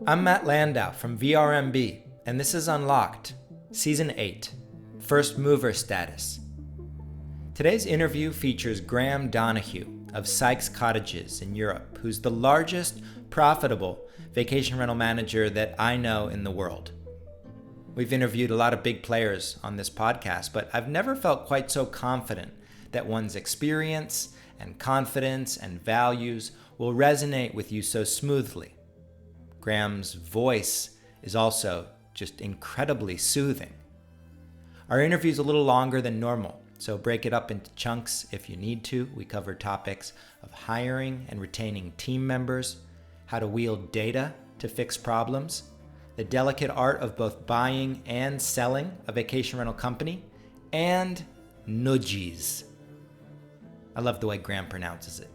I'm Matt Landau from VRMB, and this is Unlocked, Season 8, First Mover Status. Today's interview features Graham Donoghue of Sykes Cottages in Europe, who's the largest profitable vacation rental manager that I know in the world. We've interviewed a lot of big players on this podcast, but I've never felt quite so confident that one's experience and confidence and values will resonate with you so smoothly. Graham's voice is also just incredibly soothing. Our interview's a little longer than normal, so break it up into chunks if you need to. We cover topics of hiring and retaining team members, how to wield data to fix problems, the delicate art of both buying and selling a vacation rental company, and nudgies. I love the way Graham pronounces it.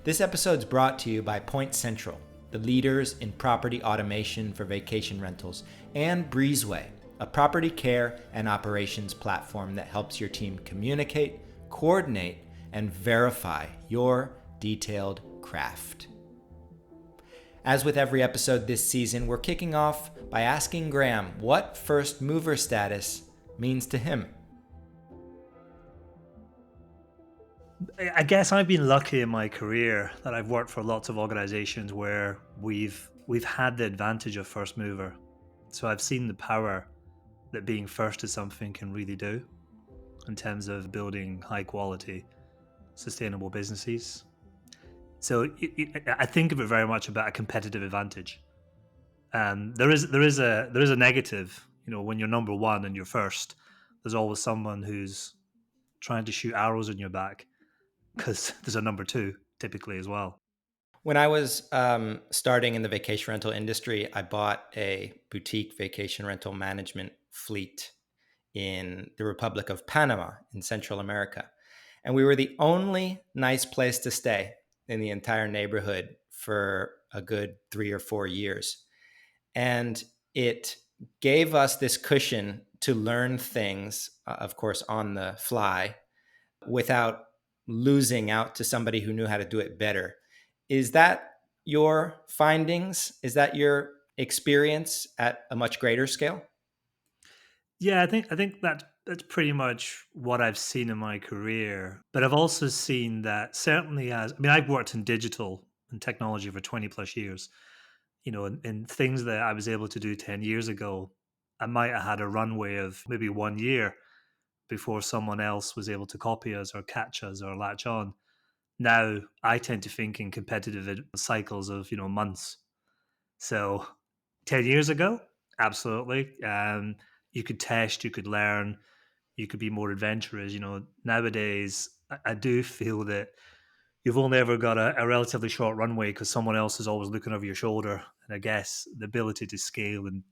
This episode's brought to you by Point Central, the leaders in property automation for vacation rentals, and Breezeway, a property care and operations platform that helps your team communicate, coordinate, and verify your detailed craft. As with every episode this season, we're kicking off by asking Graham what first mover status means to him. I guess I've been lucky in my career that I've worked for lots of organizations where we've had the advantage of first mover. So I've seen the power that being first to something can really do in terms of building high quality, sustainable businesses. So I think of it very much about a competitive advantage. There is a negative, when you're number one and you're first, there's always someone who's trying to shoot arrows in your back, because there's a number two typically as well. When I was starting in the vacation rental industry, I bought a boutique vacation rental management fleet in the Republic of Panama in Central America. And we were the only nice place to stay in the entire neighborhood for a good 3 or 4 years. And it gave us this cushion to learn things, of course, on the fly, without losing out to somebody who knew how to do it better. Is that your findings? Is that your experience at a much greater scale? Yeah, I think that's pretty much what I've seen in my career. But I've also seen that certainly I've worked in digital and technology for 20 plus years. And things that I was able to do 10 years ago, I might have had a runway of maybe 1 year before someone else was able to copy us or catch us or latch on. Now I tend to think in competitive cycles of months. So 10 years ago, absolutely, you could test, you could learn, you could be more adventurous. Nowadays I do feel that you've only ever got a relatively short runway because someone else is always looking over your shoulder. And I guess the ability to scale and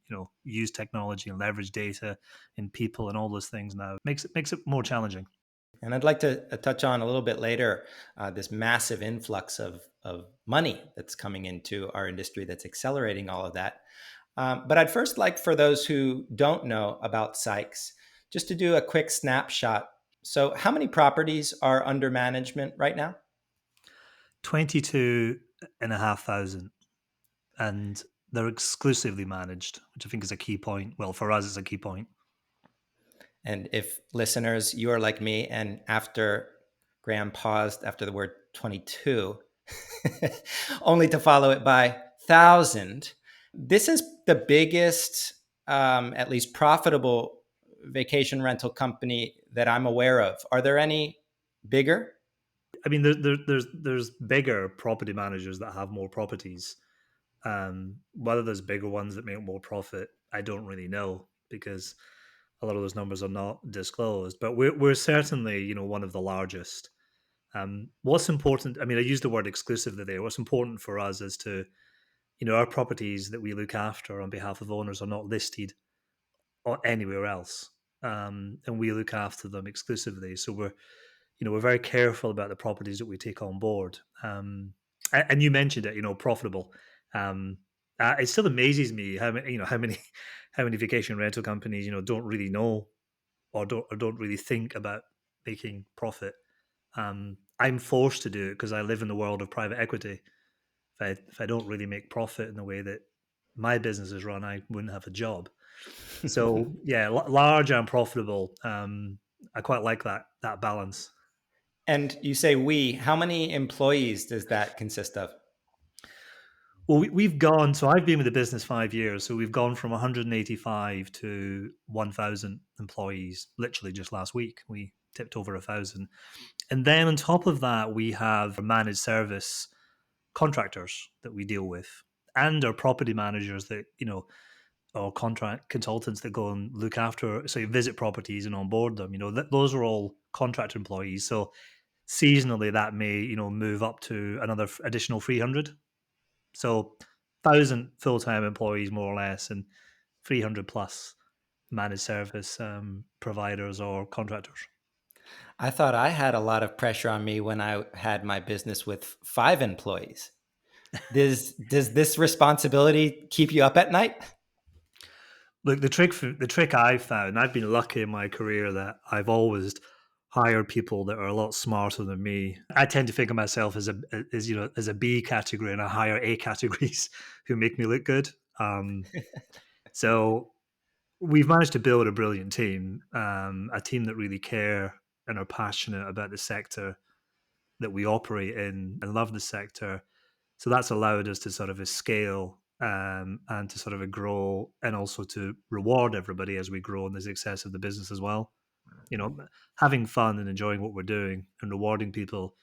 use technology and leverage data in people and all those things now makes it more challenging. And I'd like to touch on a little bit later this massive influx of money that's coming into our industry that's accelerating all of that. But I'd first like, for those who don't know about Sykes, just to do a quick snapshot. So how many properties are under management right now? 22,500, and they're exclusively managed, which I think is a key point. Well, for us, it's a key point. And if listeners, you are like me, and after Graham paused after the word 22, only to follow it by 1,000, this is the biggest, at least profitable vacation rental company that I'm aware of. Are there any bigger? I mean, there's bigger property managers that have more properties. Whether there's bigger ones that make more profit, I don't really know, because a lot of those numbers are not disclosed. But we're certainly one of the largest. What's important? I mean, I used the word exclusively there. What's important for us is to our properties that we look after on behalf of owners are not listed or anywhere else, and we look after them exclusively. So we're very careful about the properties that we take on board. And you mentioned it, profitable. It still amazes me how many, how many vacation rental companies, don't really know or don't really think about making profit. I'm forced to do it because I live in the world of private equity. If I don't really make profit in the way that my business is run, I wouldn't have a job. So yeah, large and profitable. I quite like that balance. And you say we, how many employees does that consist of? Well, we've gone. So I've been with the business 5 years. So we've gone from 185 to 1,000 employees. Literally just last week, we tipped over 1,000. And then on top of that, we have managed service contractors that we deal with, and our property managers that or contract consultants that go and look after, so you visit properties and onboard them. Those are all contractor employees. So seasonally, that may move up to another additional 300. So 1,000 full time employees more or less, and 300 plus managed service providers or contractors. I thought I had a lot of pressure on me when I had my business with 5 employees. Does this responsibility keep you up at night? Look, the trick I've found, I've been lucky in my career that I've always hired people that are a lot smarter than me. I tend to think of myself as a B category, and I hire A categories who make me look good. So we've managed to build a brilliant team, a team that really care and are passionate about the sector that we operate in and love the sector. So that's allowed us to sort of scale, and to sort of grow, and also to reward everybody as we grow in the success of the business as well. Having fun and enjoying what we're doing and rewarding people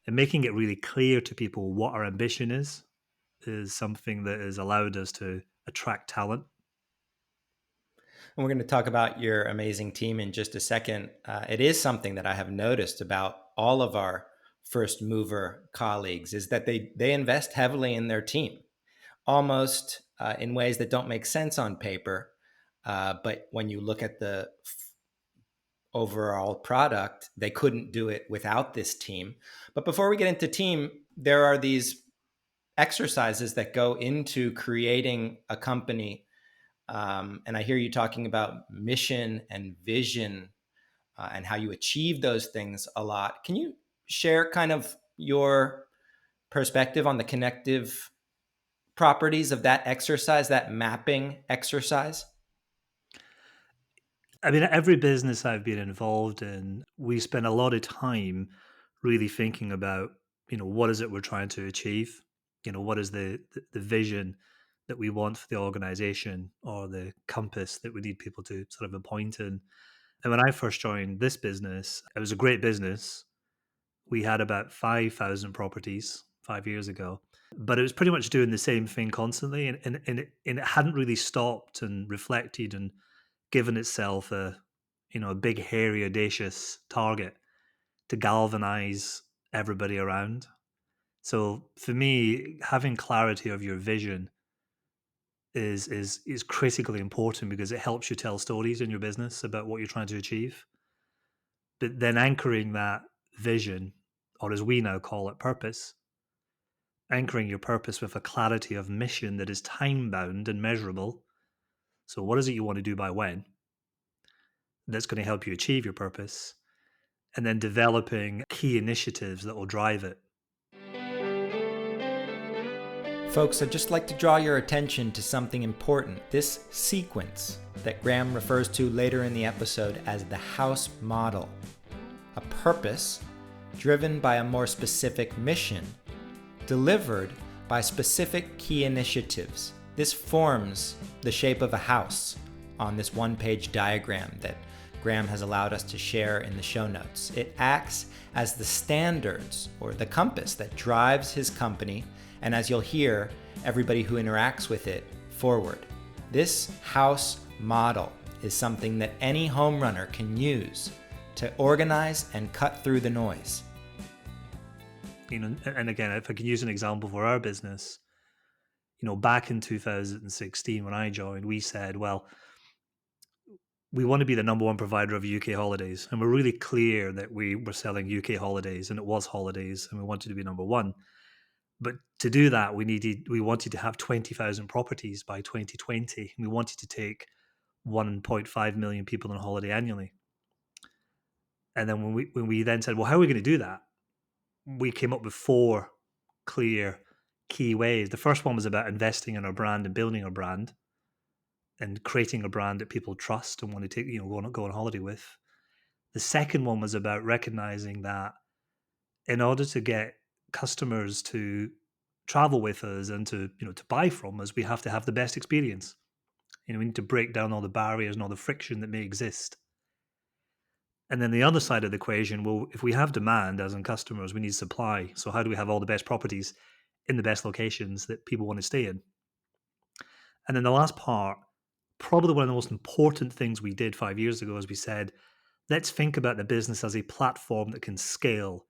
and making it really clear to people what our ambition is something that has allowed us to attract talent. And we're going to talk about your amazing team in just a second. It is something that I have noticed about all of our first mover colleagues is that they invest heavily in their team, almost in ways that don't make sense on paper. But when you look at the overall product, they couldn't do it without this team. But before we get into team, there are these exercises that go into creating a company. And I hear you talking about mission and vision, and how you achieve those things a lot. Can you share kind of your perspective on the connective properties of that exercise, that mapping exercise? I mean, every business I've been involved in, we spend a lot of time really thinking about, what is it we're trying to achieve? What is the vision that we want for the organization, or the compass that we need people to sort of appoint in? And when I first joined this business, it was a great business. We had about 5,000 properties 5 years ago, but it was pretty much doing the same thing constantly. And it hadn't really stopped and reflected and given itself a big, hairy, audacious target to galvanize everybody around. So for me, having clarity of your vision is critically important because it helps you tell stories in your business about what you're trying to achieve. But then anchoring that vision, or as we now call it, purpose, anchoring your purpose with a clarity of mission that is time bound and measurable. So, what is it you want to do by when? That's going to help you achieve your purpose. And then developing key initiatives that will drive it. Folks, I'd just like to draw your attention to something important. This sequence that Graham refers to later in the episode as the house model. A purpose driven by a more specific mission, delivered by specific key initiatives. This forms the shape of a house on this one-page diagram that Graham has allowed us to share in the show notes. It acts as the standards or the compass that drives his company, and as you'll hear, everybody who interacts with it forward. This house model is something that any home runner can use to organize and cut through the noise. And again, if I can use an example for our business, back in 2016 when I joined, we said, well, we want to be the number one provider of UK holidays. And we're really clear that we were selling UK holidays, and it was holidays, and we wanted to be number one. But to do that, we wanted to have 20,000 properties by 2020. We wanted to take 1.5 million people on holiday annually. And then when we then said, well, how are we going to do that? We came up with four clear key ways. The first one was about investing in our brand and building our brand and creating a brand that people trust and want to take, go on holiday with. The second one was about recognizing that in order to get customers to travel with us and to buy from us, we have to have the best experience. We need to break down all the barriers and all the friction that may exist. And then the other side of the equation, well, if we have demand as in customers, we need supply. So how do we have all the best properties in the best locations that people want to stay in? And then the last part, probably one of the most important things we did 5 years ago, is we said, let's think about the business as a platform that can scale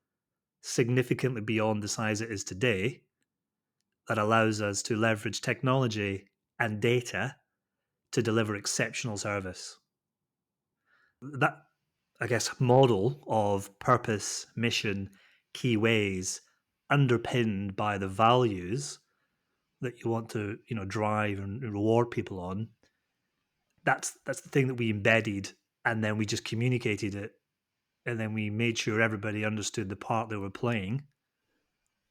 significantly beyond the size it is today, that allows us to leverage technology and data to deliver exceptional service. That, I guess, model of purpose, mission, key ways, underpinned by the values that you want to, drive and reward people on. That's the thing that we embedded, and then we just communicated it, and then we made sure everybody understood the part they were playing.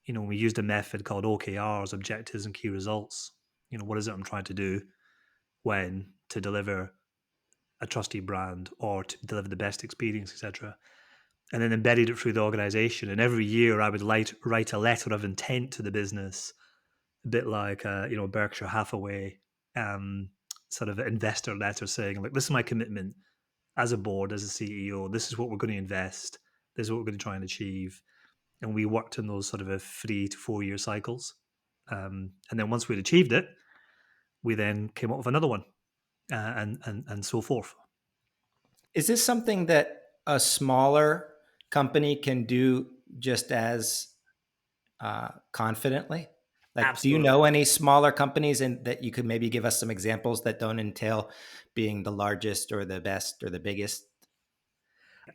We used a method called OKRs, objectives and key results. What is it I'm trying to do when to deliver a trusty brand or to deliver the best experience, etc. And then embedded it through the organization. And every year I would write a letter of intent to the business, a bit like Berkshire Hathaway sort of investor letter saying, like, this is my commitment as a board, as a CEO. This is what we're going to invest. This is what we're going to try and achieve. And we worked in those sort of a 3 to 4 year cycles. And then once we'd achieved it, we then came up with another one, and so forth. Is this something that a smaller company can do just as confidently? Like, do you Absolutely. know any smaller companies and that you could maybe give us some examples that don't entail being the largest or the best or the biggest?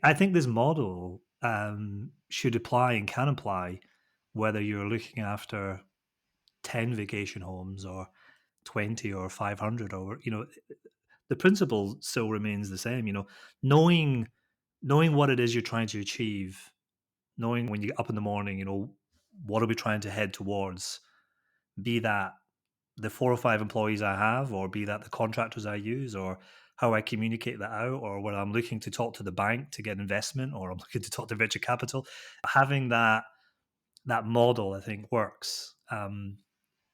I think this model should apply and can apply whether you're looking after 10 vacation homes or 20 or 500, or the principle still remains the same. Knowing what it is you're trying to achieve, knowing when you get up in the morning, what are we trying to head towards, be that the 4 or 5 employees I have, or be that the contractors I use, or how I communicate that out, or when I'm looking to talk to the bank to get investment, or I'm looking to talk to venture capital. Having that model, I think, works.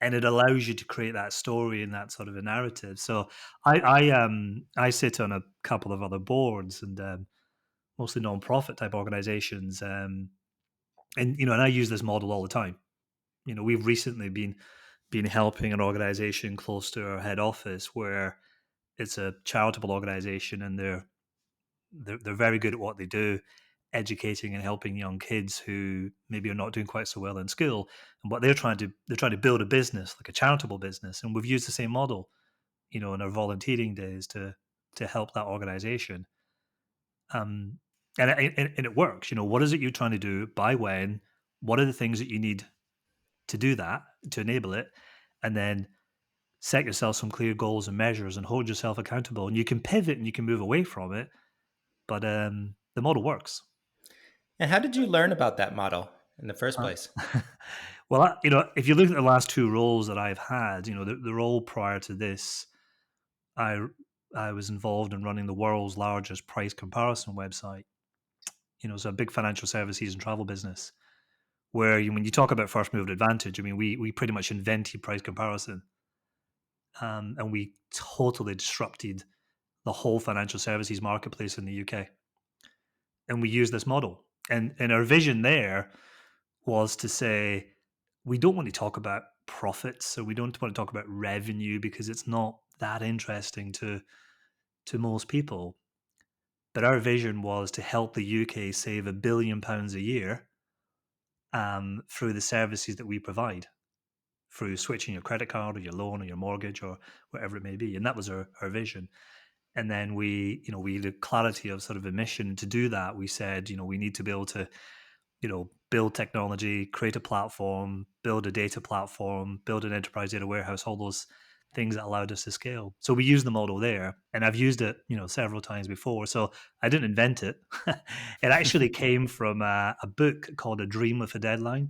And it allows you to create that story and that sort of a narrative. So I sit on a couple of other boards, and mostly non-profit type organizations, and I use this model all the time. We've recently been helping an organization close to our head office, where it's a charitable organization, and they're very good at what they do, educating and helping young kids who maybe are not doing quite so well in school. And what they're trying to build a business, like a charitable business. And we've used the same model, in our volunteering days to help that organization. And it works. What is it you're trying to do? By when? What are the things that you need to do that, to enable it? And then set yourself some clear goals and measures and hold yourself accountable. And you can pivot and you can move away from it, but the model works. And how did you learn about that model in the first Uh, place? well, if you look at the last two roles that I've had, the role prior to this, I I was involved in running the world's largest price comparison website. So a big financial services and travel business, where when you talk about first mover advantage, I mean, we pretty much invented price comparison, and we totally disrupted the whole financial services marketplace in the UK. And we use this model. And our vision there was to say, we don't want to talk about profits, so we don't want to talk about revenue, because it's not that interesting to most people. But our vision was to help the UK save £1 billion a year, through the services that we provide, through switching your credit card or your loan or your mortgage or whatever it may be. And that was our vision. And then we had clarity of sort of a mission. To do that, we said, we need to be able to, build technology, create a platform, build a data platform, build an enterprise data warehouse, all those things that allowed us to scale. So we used the model there, and I've used it, several times before. So I didn't invent it. It actually came from a book called A Dream with a Deadline,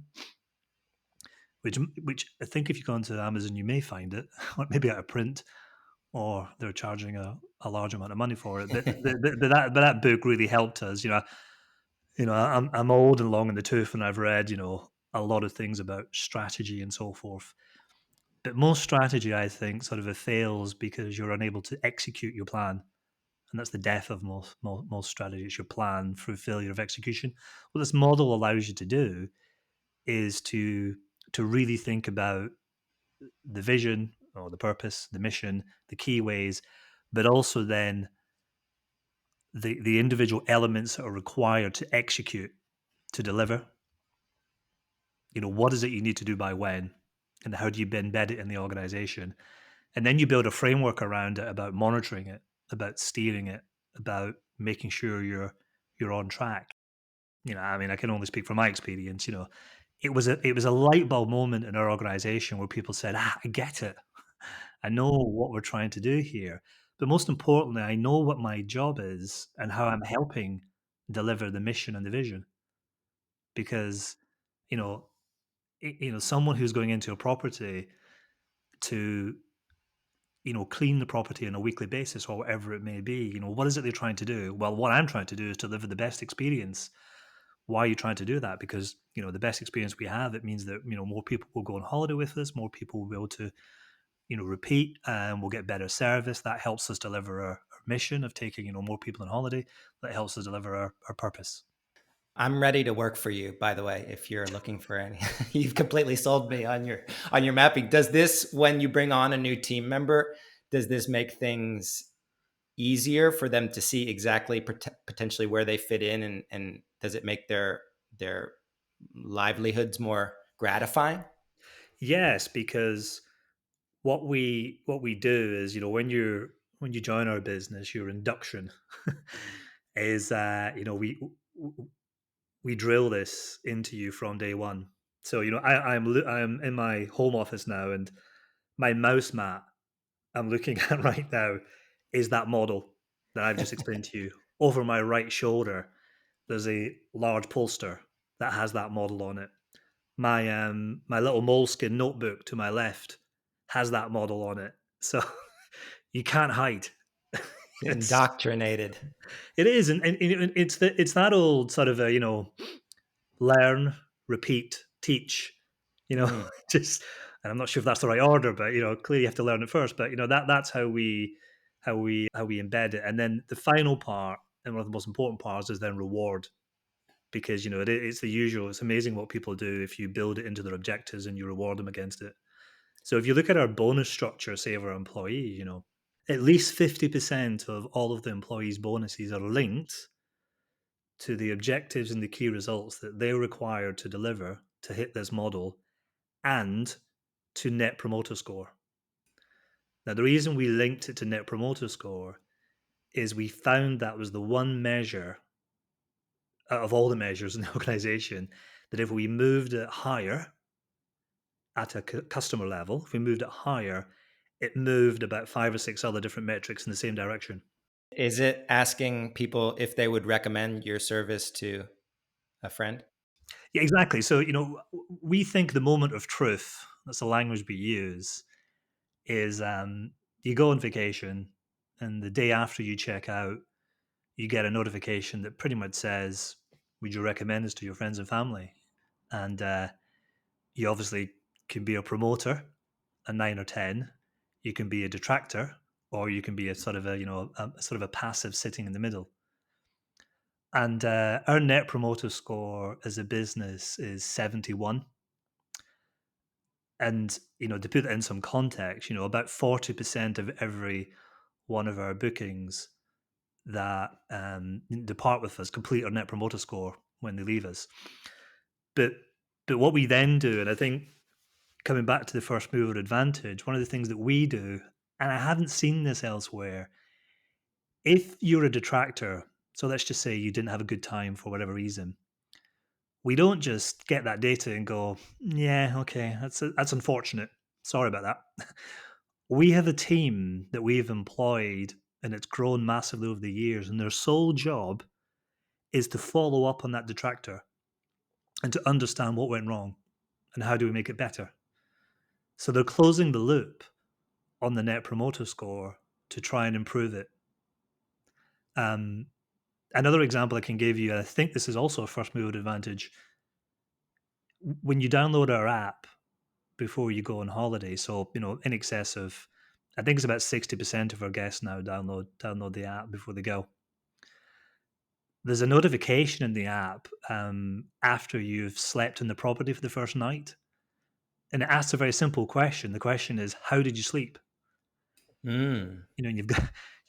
which I think if you go onto Amazon, you may find it, or maybe out of print, or they're charging a large amount of money for it. But that book really helped us. I'm old and long in the tooth, and I've read a lot of things about strategy and so forth. But most strategy, I think, sort of fails because you're unable to execute your plan, and that's the death of most strategy. It's your plan through failure of execution. What this model allows you to do is to really think about the vision or the purpose, the mission, the key ways, but also then the individual elements that are required to execute, to deliver. What is it you need to do by when, and how do you embed it in the organization? And then you build a framework around it about monitoring it, about steering it, about making sure you're on track. I mean, I can only speak from my experience. It was a light bulb moment in our organization where people said, I get it. I know what we're trying to do here. But most importantly, I know what my job is and how I'm helping deliver the mission and the vision. Because, you know, someone who's going into a property to, clean the property on a weekly basis or whatever it may be, what is it they're trying to do? Well, what I'm trying to do is deliver the best experience. Why are you trying to do that? Because, the best experience we have, it means that, more people will go on holiday with us, more people will be able to repeat, and we'll get better service. That helps us deliver our mission of taking, more people on holiday. That helps us deliver our purpose. I'm ready to work for you, by the way, if you're looking for any. You've completely sold me on your mapping. Does this, when you bring on a new team member, does this make things easier for them to see exactly potentially where they fit in, and does it make their livelihoods more gratifying? Yes, because what we do is, when you join our business, your induction is, we drill this into you from day one. So, I'm in my home office now, and my mouse mat I'm looking at right now is that model that I've just explained to you. Over my right shoulder, there's a large poster that has that model on it. My little moleskin notebook to my left has that model on it. So you can't hide. it's Indoctrinated. it is, and it's that old sort of learn, repeat, teach. You know, Mm. just, and I'm not sure if that's the right order, but clearly you have to learn it first. But that's how we embed it, and then the final part, and one of the most important parts, is then reward, because it's the usual. It's amazing what people do if you build it into their objectives and you reward them against it. So if you look at our bonus structure, say of our employees, at least 50% of all of the employees' bonuses are linked to the objectives and the key results that they're required to deliver to hit this model, and to net promoter score. Now, the reason we linked it to net promoter score is we found that was the one measure out of all the measures in the organization that if we moved it higher at a customer level, if we moved it higher, it moved about five or six other different metrics in the same direction. Is it asking people if they would recommend your service to a friend? Yeah, exactly. So, we think the moment of truth, that's the language we use, is you go on vacation, and the day after you check out, you get a notification that pretty much says, would you recommend this to your friends and family? And you obviously can be a promoter, a 9 or 10. You can be a detractor, or you can be a sort of a sort of a passive sitting in the middle. And our net promoter score as a business is 71. And to put that in some context, about 40% of every one of our bookings that depart with us complete our net promoter score when they leave us. But what we then do, and I think coming back to the first mover advantage, one of the things that we do, and I haven't seen this elsewhere, if you're a detractor, so let's just say you didn't have a good time for whatever reason, we don't just get that data and go, yeah, okay, that's unfortunate. Sorry about that. We have a team that we've employed, and it's grown massively over the years, and their sole job is to follow up on that detractor and to understand what went wrong and how do we make it better. So they're closing the loop on the net promoter score to try and improve it. Um, Another example I can give you, and I think this is also a first mover advantage. When you download our app before you go on holiday, so in excess of, I think it's about 60% of our guests now download the app before they go. There's a notification in the app after you've slept in the property for the first night, and it asks a very simple question. The question is, "How did you sleep?" Mm. And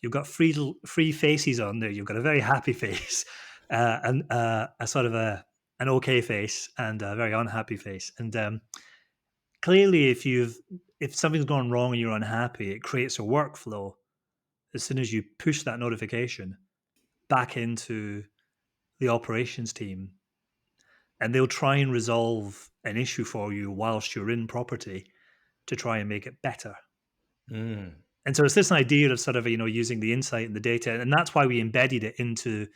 you've got three faces on there. You've got a very happy face, and a sort of an okay face, and a very unhappy face. And clearly, if something's gone wrong and you're unhappy, it creates a workflow as soon as you push that notification back into the operations team, and they'll try and resolve an issue for you whilst you're in property to try and make it better. Mm. And so it's this idea of sort of using the insight and the data, and that's why we embedded it into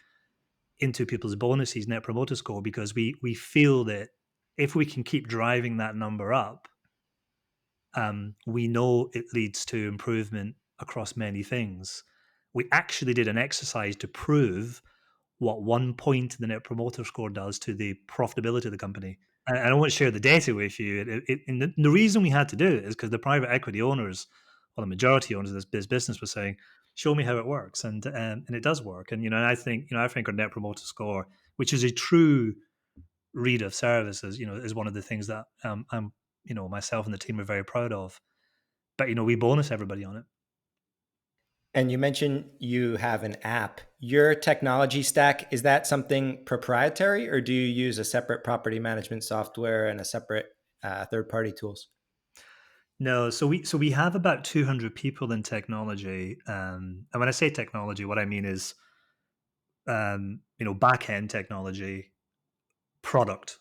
people's bonuses, net promoter score, because we feel that if we can keep driving that number up, we know it leads to improvement across many things. We actually did an exercise to prove what 1 point in the net promoter score does to the profitability of the company. And I won't share the data with you. And the reason we had to do it is because the private equity owners, or the majority owners of this business, were saying, "Show me how it works," and it does work. And I think our net promoter score, which is a true read of services, is one of the things that I'm myself and the team are very proud of. But we bonus everybody on it. And you mentioned you have an app. Your technology stack, is that something proprietary or do you use a separate property management software and a separate third party tools? No, so we have about 200 people in technology, and when I say technology, what I mean is back end technology, product.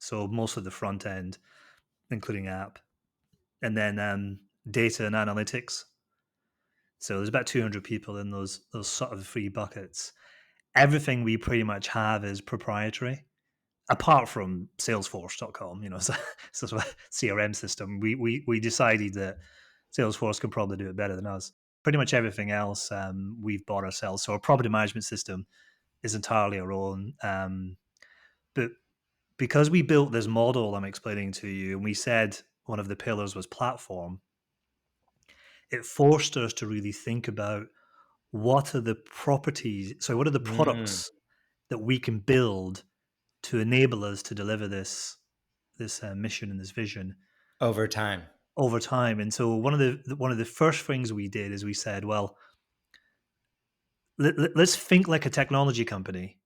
So most of the front end, including app, and then data and analytics. So there's about 200 people in those sort of three buckets. Everything we pretty much have is proprietary, apart from Salesforce.com. So it's a CRM system. We decided that Salesforce could probably do it better than us. Pretty much everything else we've bought ourselves. So our property management system is entirely our own. But because we built this model I'm explaining to you, and we said one of the pillars was platform, it forced us to really think about what are the Mm. products that we can build to enable us to deliver this mission and this vision Over time. over time. And so one of the first things we did is we said, well, let's think like a technology company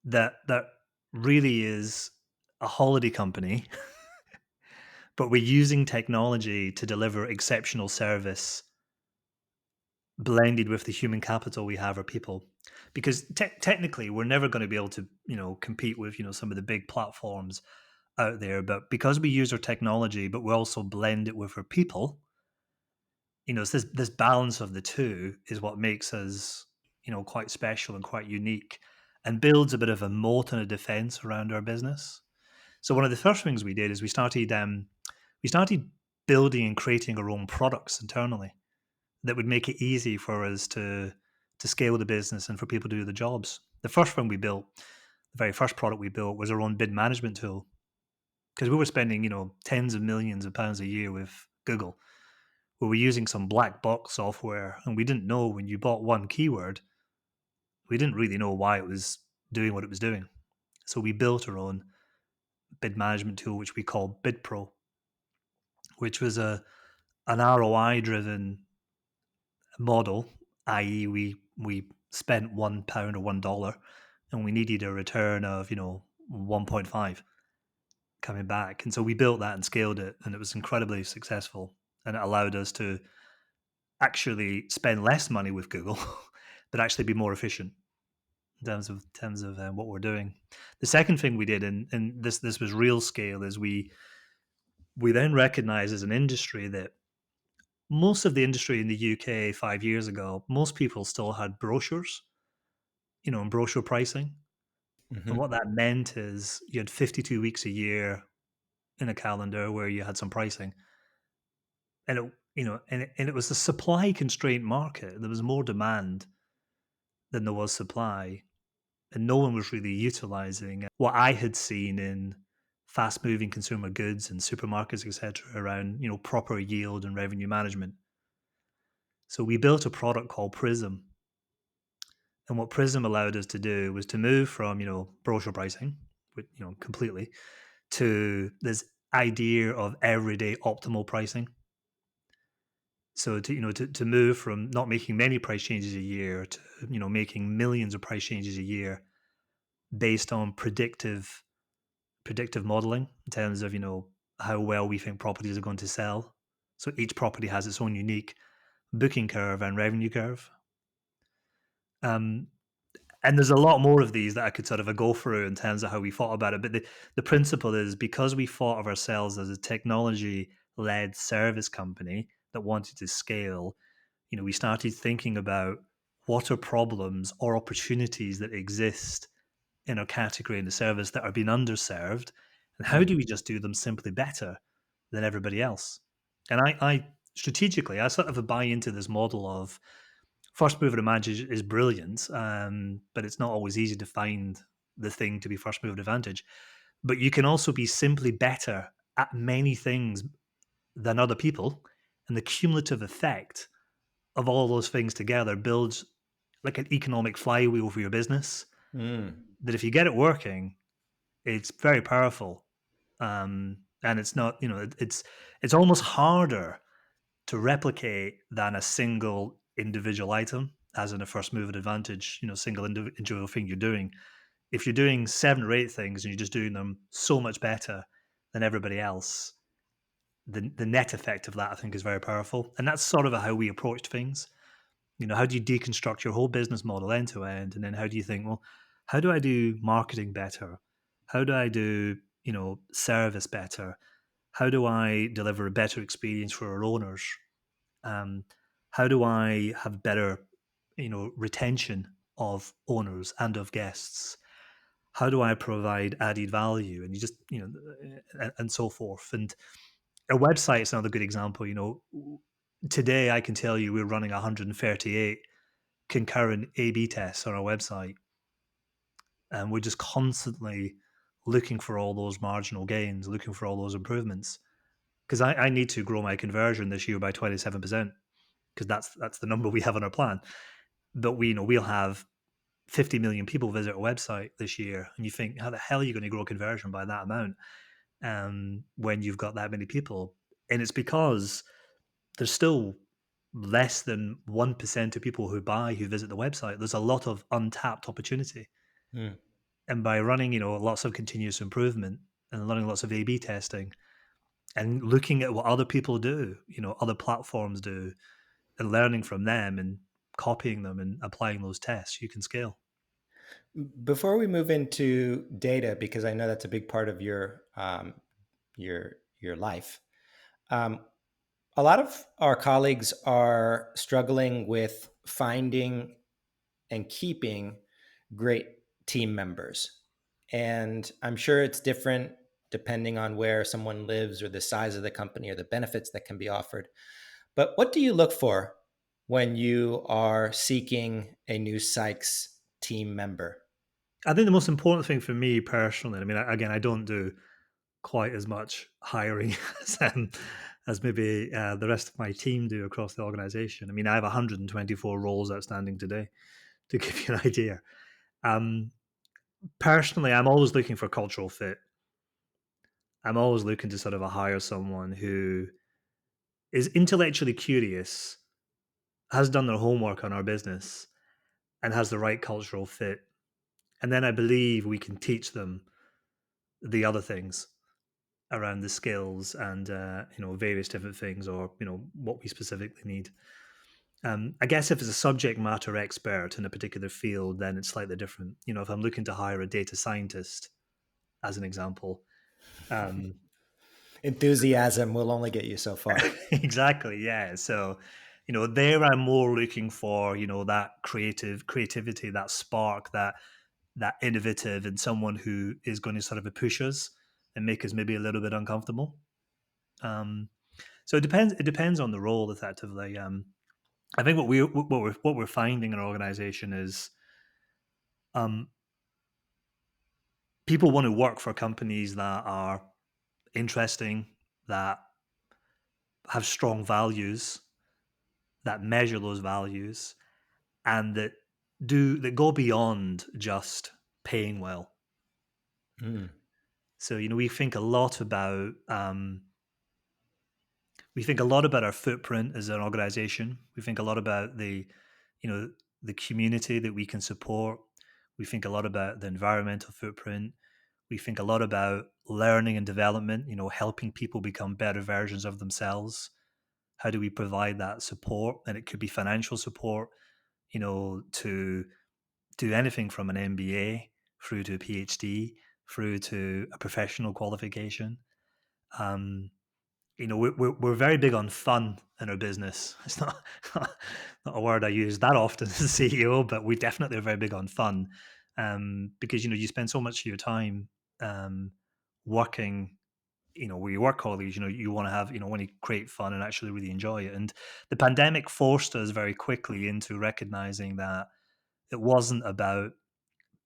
that really is a holiday company, but we're using technology to deliver exceptional service blended with the human capital we have our people. Because technically we're never going to be able to compete with some of the big platforms out there, but because we use our technology but we also blend it with our people, it's this balance of the two is what makes us quite special and quite unique, and builds a bit of a moat and a defense around our business. So one of the first things we did is we started building and creating our own products internally that would make it easy for us to scale the business and for people to do the jobs. The first thing we built, the very first product we built, was our own bid management tool, because we were spending tens of millions of pounds a year with Google. We were using some black box software, and we didn't know, when you bought one keyword, we didn't really know why it was doing what it was doing. So we built our own bid management tool, which we call BidPro, which was an ROI driven model, i.e., we spent £1 or $1, and we needed a return of 1.5 coming back. And so we built that and scaled it, and it was incredibly successful, and it allowed us to actually spend less money with Google, but actually be more efficient in terms of what we're doing. The second thing we did, and this was real scale, is we then recognized as an industry that most of the industry in the UK 5 years ago, most people still had brochures, and brochure pricing. And Hmm. what that meant is you had 52 weeks a year in a calendar where you had some pricing. And it was a supply constraint market. There was more demand than there was supply, and no one was really utilizing what I had seen in fast moving consumer goods and supermarkets, etc., around proper yield and revenue management. So we built a product called Prism, and what Prism allowed us to do was to move from brochure pricing, completely, to this idea of everyday optimal pricing. So to move from not making many price changes a year to making millions of price changes a year based on predictive modeling in terms of how well we think properties are going to sell. So each property has its own unique booking curve and revenue curve. Um, and there's a lot more of these that I could sort of go through in terms of how we thought about it. But the principle is, because we thought of ourselves as a technology led service company that wanted to scale, we started thinking about what are problems or opportunities that exist in our category and the service that are being underserved, and how do we just do them simply better than everybody else? And I strategically, I sort of buy into this model of first mover advantage is brilliant, but it's not always easy to find the thing to be first mover advantage. But you can also be simply better at many things than other people, and the cumulative effect of all those things together builds like an economic flywheel for your business. Mm. That if you get it working, it's very powerful, and it's not it's almost harder to replicate than a single individual item, as in a first mover advantage, single individual thing you're doing. If you're doing 7 or 8 things and you're just doing them so much better than everybody else, the net effect of that, I think, is very powerful. And that's sort of how we approached things. How do you deconstruct your whole business model end to end? And then how do you think, well, how do I do marketing better? How do I do, service better? How do I deliver a better experience for our owners? Um, how do I have better, retention of owners and of guests? How do I provide added value? And you just, and so forth. And a website is another good example. Today I can tell you we're running 138 concurrent A/B tests on our website, and we're just constantly looking for all those marginal gains, looking for all those improvements. Because I need to grow my conversion this year by 27%, because that's the number we have on our plan. But we'll have 50 million people visit our website this year, and you think, how the hell are you going to grow conversion by that amount when you've got that many people? And it's because there's still less than 1% of people who visit the website. There's a lot of untapped opportunity. Mm. And by running, lots of continuous improvement and running lots of A/B testing and looking at what other people do, other platforms do, and learning from them and copying them and applying those tests, you can scale. Before we move into data, because I know that's a big part of your life, um, a lot of our colleagues are struggling with finding and keeping great team members, and I'm sure it's different depending on where someone lives or the size of the company or the benefits that can be offered. But what do you look for when you are seeking a new Sykes team member? I think the most important thing for me personally, I mean, again, I don't do quite as much hiring as maybe the rest of my team do across the organization. I mean, I have 124 roles outstanding today, to give you an idea. Um, Personally, I'm always looking for cultural fit. I'm always looking to sort of hire someone who is intellectually curious, has done their homework on our business, and has the right cultural fit. And then I believe we can teach them the other things around the skills and various different things, or what we specifically need. I guess if it's a subject matter expert in a particular field, then it's slightly different. If I'm looking to hire a data scientist, as an example, um, Enthusiasm will only get you so far. Exactly, yeah. So, there I'm more looking for, that creativity, that spark, that innovative, and someone who is going to sort of push us and make us maybe a little bit uncomfortable. Um, so it depends on the role effectively. I think what we're finding in our organization is um, people want to work for companies that are interesting, that have strong values, that measure those values, and that go beyond just paying well. Mm. So we think a lot about our footprint as an organization. We think a lot about you know the community that we can support. We think a lot about the environmental footprint. We think a lot about learning and development, helping people become better versions of themselves. How do we provide that support? And it could be financial support, to do anything from an MBA through to a PhD, through to a professional qualification. Um, we're very big on fun in our business. It's not not a word I use that often as a CEO, but we definitely are very big on fun, because you spend so much of your time um, working. With your work colleagues, you want to want to create fun and actually really enjoy it. And the pandemic forced us very quickly into recognizing that it wasn't about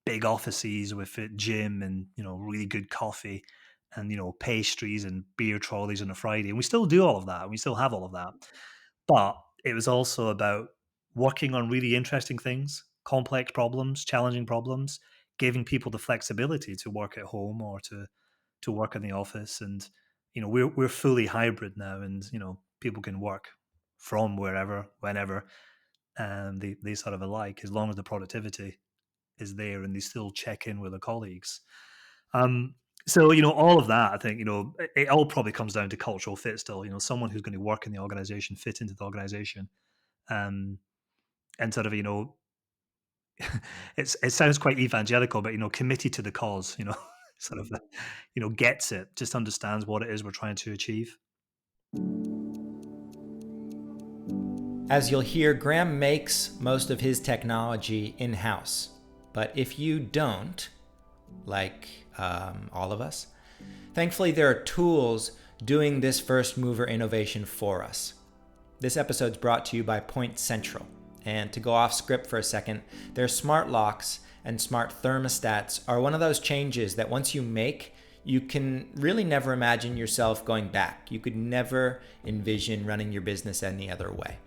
big offices with a gym and really good coffee and pastries and beer trolleys on a Friday. And we still do all of that. We still have all of that. But it was also about working on really interesting things, complex problems, challenging problems, giving people the flexibility to work at home or to work in the office. And we're fully hybrid now, and people can work from wherever, whenever, and they sort of alike, as long as the productivity is there and they still check in with their colleagues. Um, so all of that, I think it all probably comes down to cultural fit. Still, someone who's going to work in the organization, fit into the organization, um, and sort of it sounds quite evangelical, but committed to the cause. Sort of gets it, just understands what it is we're trying to achieve. As you'll hear, Graham makes most of his technology in-house. But if you don't, like all of us, thankfully there are tools doing this first mover innovation for us. This episode's brought to you by Point Central. And to go off script for a second, their smart locks and smart thermostats are one of those changes that once you make, you can really never imagine yourself going back. You could never envision running your business any other way.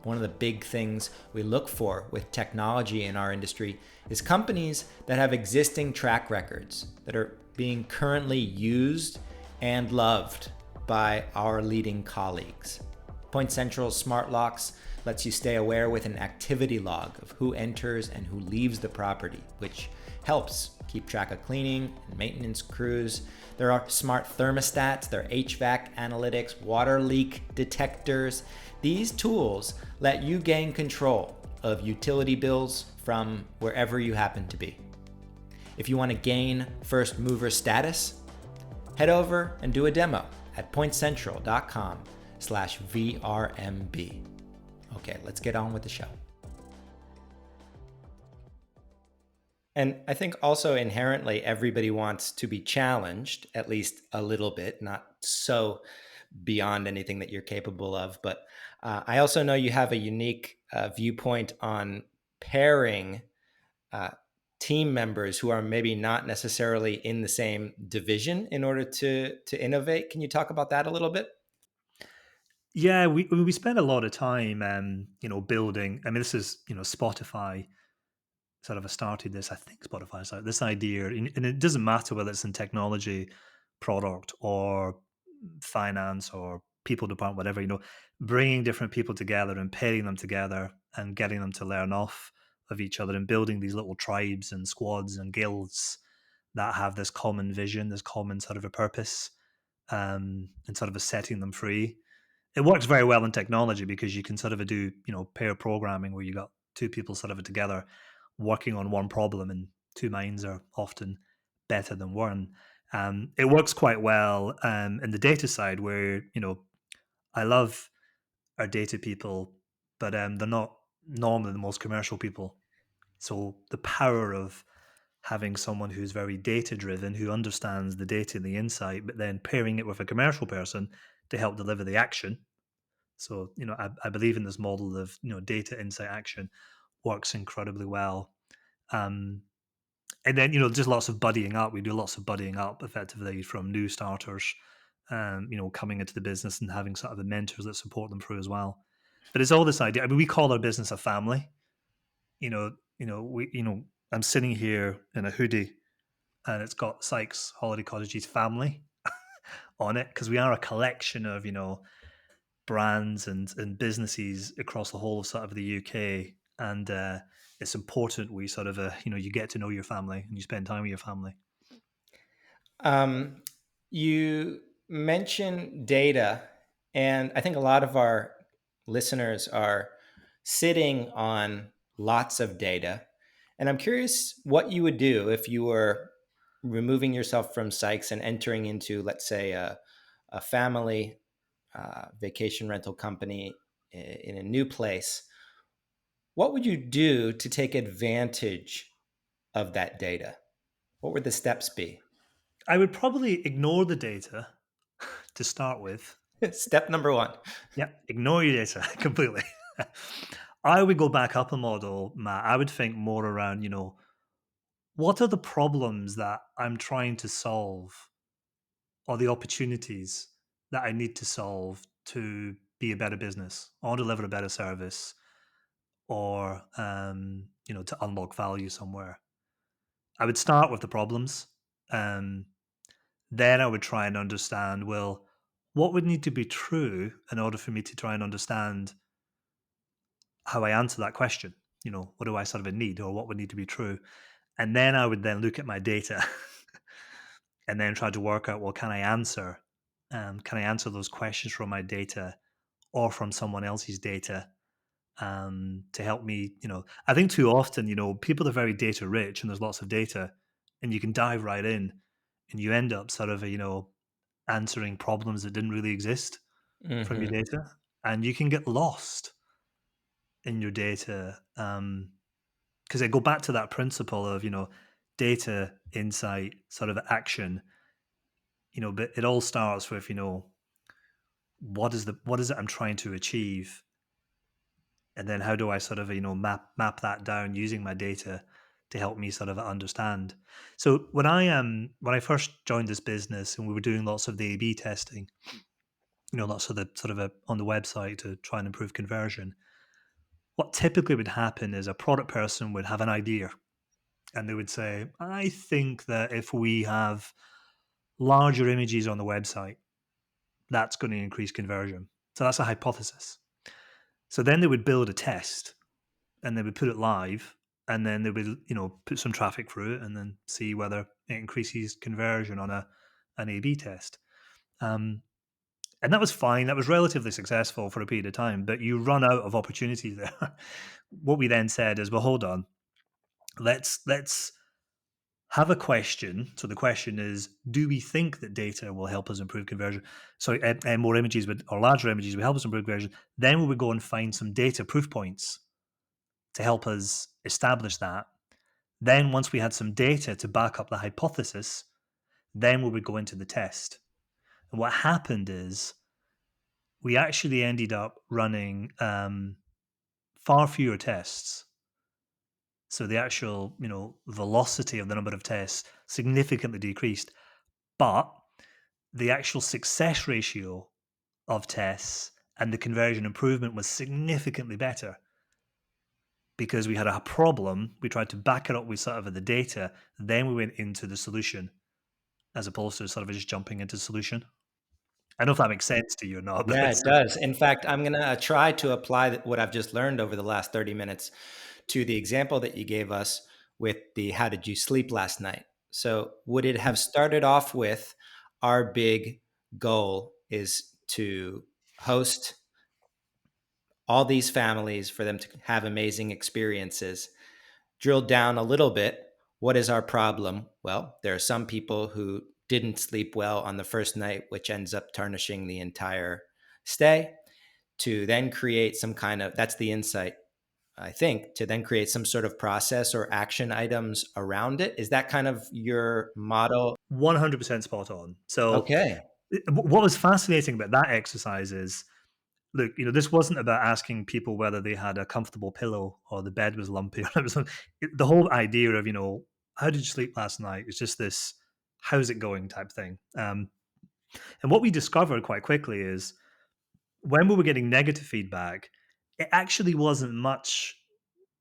One of the big things we look for with technology in our industry is companies that have existing track records that are being currently used and loved by our leading colleagues. Point Central's smart locks lets you stay aware with an activity log of who enters and who leaves the property, which helps keep track of cleaning and maintenance crews. There are smart thermostats, there are HVAC analytics, water leak detectors. These tools let you gain control of utility bills from wherever you happen to be. If you want to gain first mover status, head over and do a demo at pointcentral.com/VRMB. Okay, let's get on with the show. And I think also inherently everybody wants to be challenged, at least a little bit, not so beyond anything that you're capable of. But I also know you have a unique viewpoint on pairing team members who are maybe not necessarily in the same division in order to innovate. Can you talk about that a little bit? Yeah, we spend a lot of time, building. I mean, this is Spotify sort of started this. I think Spotify started this idea, and it doesn't matter whether it's in technology, product, or finance, or people department, whatever. Bringing different people together and pairing them together and getting them to learn off of each other and building these little tribes and squads and guilds that have this common vision, this common sort of a purpose, and sort of a setting them free. It works very well in technology because you can sort of do pair programming where you got two people sort of together working on one problem, and two minds are often better than one. It works quite well in the data side, where I love our data people, but they're not normally the most commercial people. So the power of having someone who's very data driven, who understands the data and the insight, but then pairing it with a commercial person to help deliver the action. So, I believe in this model of, data, insight, action works incredibly well. Um, and then, just lots of buddying up. We do lots of buddying up effectively from new starters, coming into the business and having sort of the mentors that support them through as well. But it's all this idea. I mean, we call our business a family. I'm sitting here in a hoodie and it's got Sykes Holiday Cottages family on it, because we are a collection of brands and businesses across the whole of sort of the UK, and it's important we sort of you get to know your family and you spend time with your family. Um, you mentioned data, and I think a lot of our listeners are sitting on lots of data. And I'm curious what you would do if you were removing yourself from Sykes and entering into, let's say, a family vacation rental company in a new place. What would you do to take advantage of that data? What would the steps be? I would probably ignore the data to start with. Step number one. Yeah, ignore your data completely. I would go back up a model, Matt. I would think more around, what are the problems that I'm trying to solve, or the opportunities that I need to solve to be a better business or deliver a better service, or to unlock value somewhere. I would start with the problems. Um, then I would try and understand, well, what would need to be true in order for me to try and understand how I answer that question. What do I sort of need, or what would need to be true? And then I would then look at my data and then try to work out, well, can I answer those questions from my data or from someone else's data, to help me. I think too often, people are very data rich and there's lots of data, and you can dive right in and you end up sort of, answering problems that didn't really exist from your Hmm. data, and you can get lost in your data. Because I go back to that principle of, data, insight, sort of action, but it all starts with, what is it I'm trying to achieve? And then how do I sort of, map that down using my data to help me sort of understand? So when I first joined this business and we were doing lots of the A/B testing, lots of the sort of on the website to try and improve conversion, what typically would happen is a product person would have an idea and they would say, I think that if we have larger images on the website, that's going to increase conversion. So that's a hypothesis. So then they would build a test and they would put it live, and then they would, put some traffic through it and then see whether it increases conversion on an A/B test. Um, and that was fine. That was relatively successful for a period of time, but you run out of opportunities there. What we then said is, well, hold on, let's have a question. So the question is, do we think that data will help us improve conversion? So more images or larger images will help us improve conversion. Then we would go and find some data proof points to help us establish that. Then once we had some data to back up the hypothesis, then we would go into the test. And what happened is we actually ended up running far fewer tests. So the actual, velocity of the number of tests significantly decreased, but the actual success ratio of tests and the conversion improvement was significantly better, because we had a problem. We tried to back it up with sort of the data, then we went into the solution, as opposed to sort of just jumping into the solution. I don't know if that makes sense to you or not, but Yeah, it it's does. In fact, I'm going to try to apply what I've just learned over the last 30 minutes to the example that you gave us with the how did you sleep last night? So, would it have started off with our big goal is to host all these families for them to have amazing experiences? Drill down a little bit. What is our problem? Well, there are some people who didn't sleep well on the first night, which ends up tarnishing the entire stay, to then create some kind of, that's the insight, I think, to then create some sort of process or action items around it. Is that kind of your model? 100% spot on. So, Okay. what was fascinating about that exercise is, look, this wasn't about asking people whether they had a comfortable pillow or the bed was lumpy. Or it was the whole idea of, how did you sleep last night? It's just this, how's it going type thing. And what we discovered quite quickly is when we were getting negative feedback, it actually wasn't much.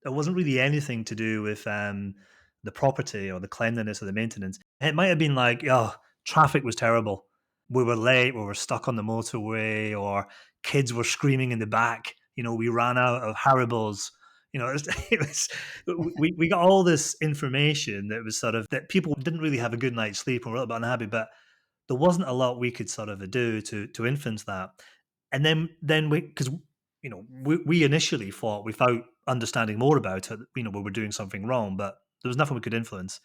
It wasn't really anything to do with the property or the cleanliness or the maintenance. It might have been like, oh, traffic was terrible. We were late. We were stuck on the motorway, or kids were screaming in the back. We ran out of Haribos. We got all this information that was sort of that people didn't really have a good night's sleep and were a little bit unhappy, but there wasn't a lot we could sort of do to influence that. And then we, because we initially thought, without understanding more about it, we were doing something wrong, but there was nothing we could influence.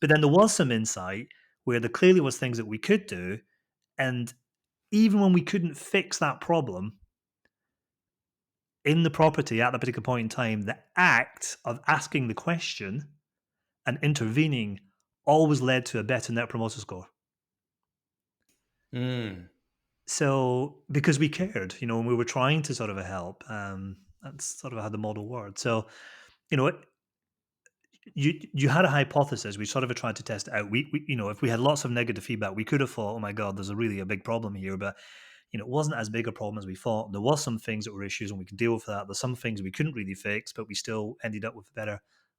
But then there was some insight where there clearly was things that we could do, and even when we couldn't fix that problem in the property at that particular point in time, the act of asking the question and intervening always led to a better net promoter score. Mm. So, because we cared, and we were trying to sort of help, that's sort of how the model worked. So, you know, you had a hypothesis. We sort of tried to test it out. If we had lots of negative feedback, we could have thought, oh my god, there's a big problem here. But it wasn't as big a problem as we thought. There was some things that were issues, and we could deal with that. There's some things we couldn't really fix, but we still ended up with a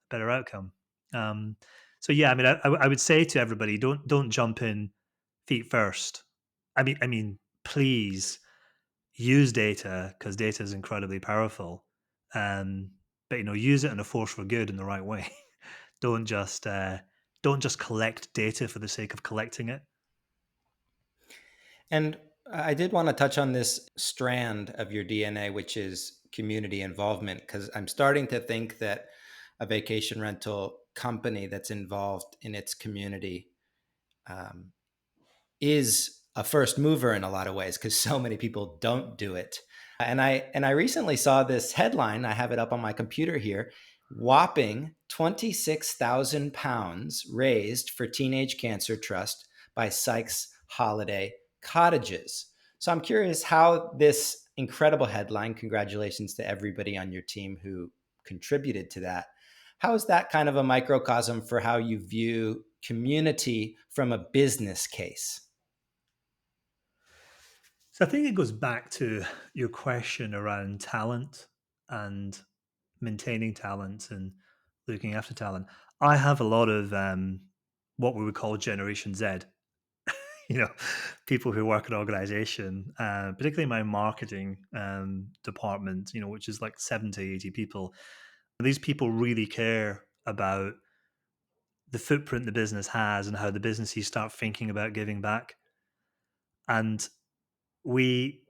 better outcome. So yeah, I mean, I would say to everybody, don't jump in feet first. I mean, please use data, because data is incredibly powerful. But use it in a force for good in the right way. don't just uh, don't just collect data for the sake of collecting it. And I did want to touch on this strand of your DNA, which is community involvement, because I'm starting to think that a vacation rental company that's involved in its community um, is a first mover in a lot of ways, because so many people don't do it. And I recently saw this headline. I have it up on my computer here. Whopping 26,000 pounds raised for Teenage Cancer Trust by Sykes Cottages. So I'm curious how this incredible headline, congratulations to everybody on your team who contributed to that. How is that kind of a microcosm for how you view community from a business case? So I think it goes back to your question around talent and maintaining talent and looking after talent. I have a lot of what we would call Generation Z, you know, people who work in organization, particularly my marketing department, which is like 70, 80 people. These people really care about the footprint the business has and how the businesses start thinking about giving back. And we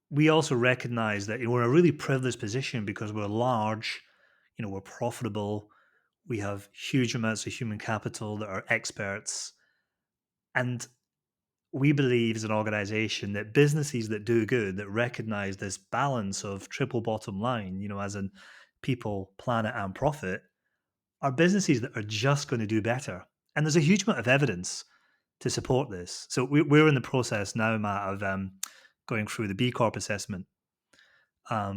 we also recognize that we're in a really privileged position because we're large, we're profitable, we have huge amounts of human capital that are experts, and we believe as an organization that businesses that do good, that recognize this balance of triple bottom line, as in people, planet, and profit, are businesses that are just going to do better. And there's a huge amount of evidence to support this. So we're in the process now, Matt, of going through the B Corp assessment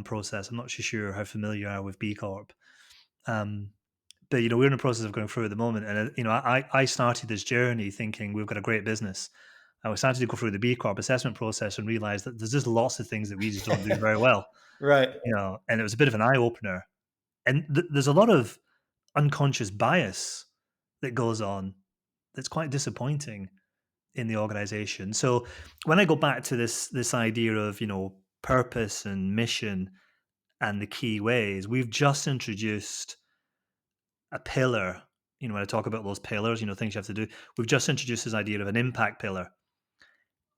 process. I'm not too sure how familiar you are with B Corp. But we're in the process of going through at the moment, and I started this journey thinking we've got a great business. And we started to go through the B Corp assessment process and realized that there's just lots of things that we just don't do very well. Right. And it was a bit of an eye opener. And there's a lot of unconscious bias that goes on that's quite disappointing in the organization. So when I go back to this idea of purpose and mission and the key ways, we've just introduced a pillar. When I talk about those pillars, things you have to do, we've just introduced this idea of an impact pillar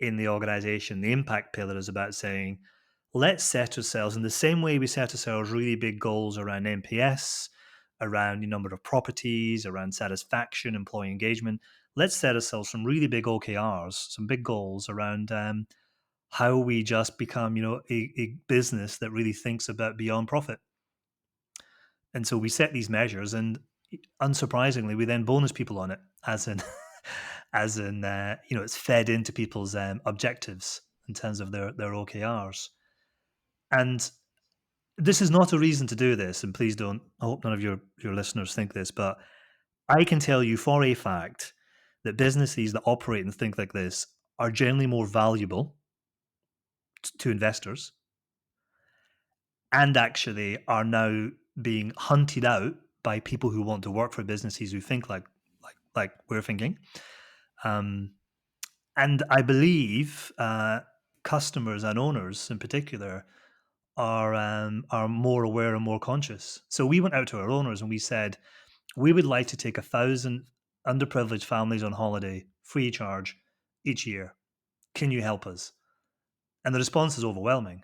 in the organization. The impact pillar is about saying, let's set ourselves in the same way we set ourselves really big goals around NPS, around the number of properties, around satisfaction, employee engagement. let's set ourselves some really big OKRs, some big goals around how we just become, a business that really thinks about beyond profit. And so we set these measures, and unsurprisingly, we then bonus people on it, as in, it's fed into people's objectives in terms of their OKRs. And this is not a reason to do this, and please don't. I hope none of your listeners think this, but I can tell you for a fact that businesses that operate and think like this are generally more valuable to investors, and actually are now being hunted out by people who want to work for businesses who think like we're thinking. And I believe customers and owners in particular are more aware and more conscious. So we went out to our owners and we said, we would like to take 1,000 underprivileged families on holiday free of charge each year. Can you help us? And the response is overwhelming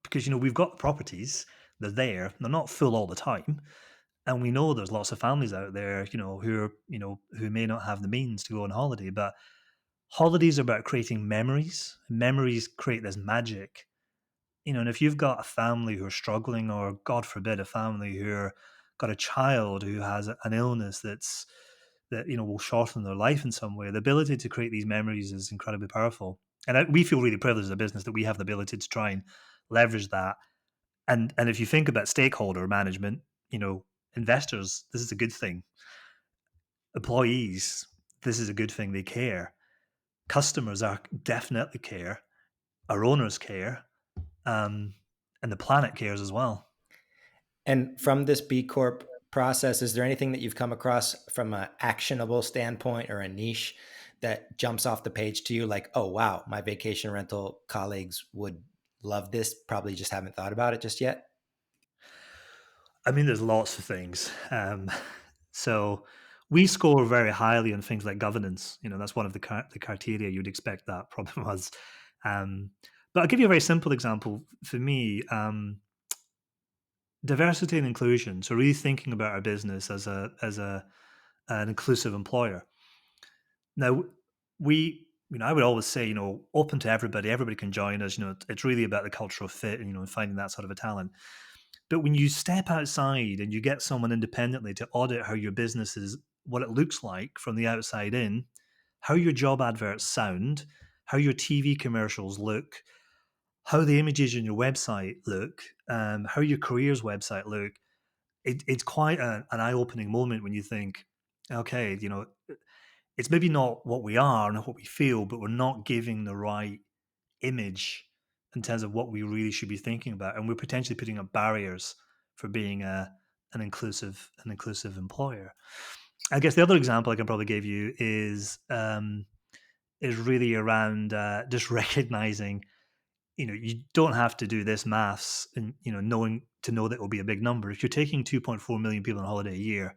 because, we've got the properties, they're there, they're not full all the time. And we know there's lots of families out there, who may not have the means to go on holiday, but holidays are about creating memories. Memories create this magic. And if you've got a family who are struggling, or God forbid, a family who are got a child who has an illness that will shorten their life in some way, the ability to create these memories is incredibly powerful. And we feel really privileged as a business that we have the ability to try and leverage that. And if you think about stakeholder management, investors, this is a good thing. Employees, this is a good thing. They care. Customers are definitely care. Our owners care. And the planet cares as well. And from this B Corp process, is there anything that you've come across from an actionable standpoint or a niche that jumps off the page to you like, oh, wow, my vacation rental colleagues would love this, probably just haven't thought about it just yet? I mean, there's lots of things. So we score very highly on things like governance. That's one of the criteria you'd expect that problem was. But I'll give you a very simple example. For me, diversity and inclusion. So really thinking about our business as an inclusive employer. Now, I would always say, open to everybody. Everybody can join us. It's really about the cultural fit, and finding that sort of a talent. But when you step outside and you get someone independently to audit how your business is, what it looks like from the outside in, how your job adverts sound, how your TV commercials look, how the images on your website look, how your careers website look, it's quite an eye-opening moment when you think, okay, it's maybe not what we are and what we feel, but we're not giving the right image in terms of what we really should be thinking about, and we're potentially putting up barriers for being an inclusive employer. I guess the other example I can probably give you is really around just recognizing, you don't have to do this maths and know that it will be a big number. If you're taking 2.4 million people on holiday a year,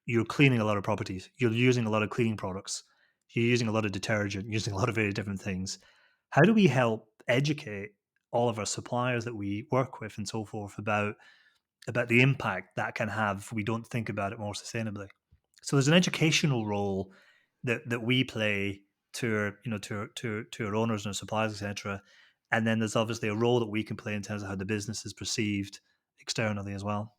you're cleaning a lot of properties. You're using a lot of cleaning products. You're using a lot of detergent, using a lot of very different things. How do we help educate all of our suppliers that we work with and so forth about the impact that can have if we don't think about it more sustainably? So there's an educational role that we play to our owners and our suppliers, etc. And then there's obviously a role that we can play in terms of how the business is perceived externally as well.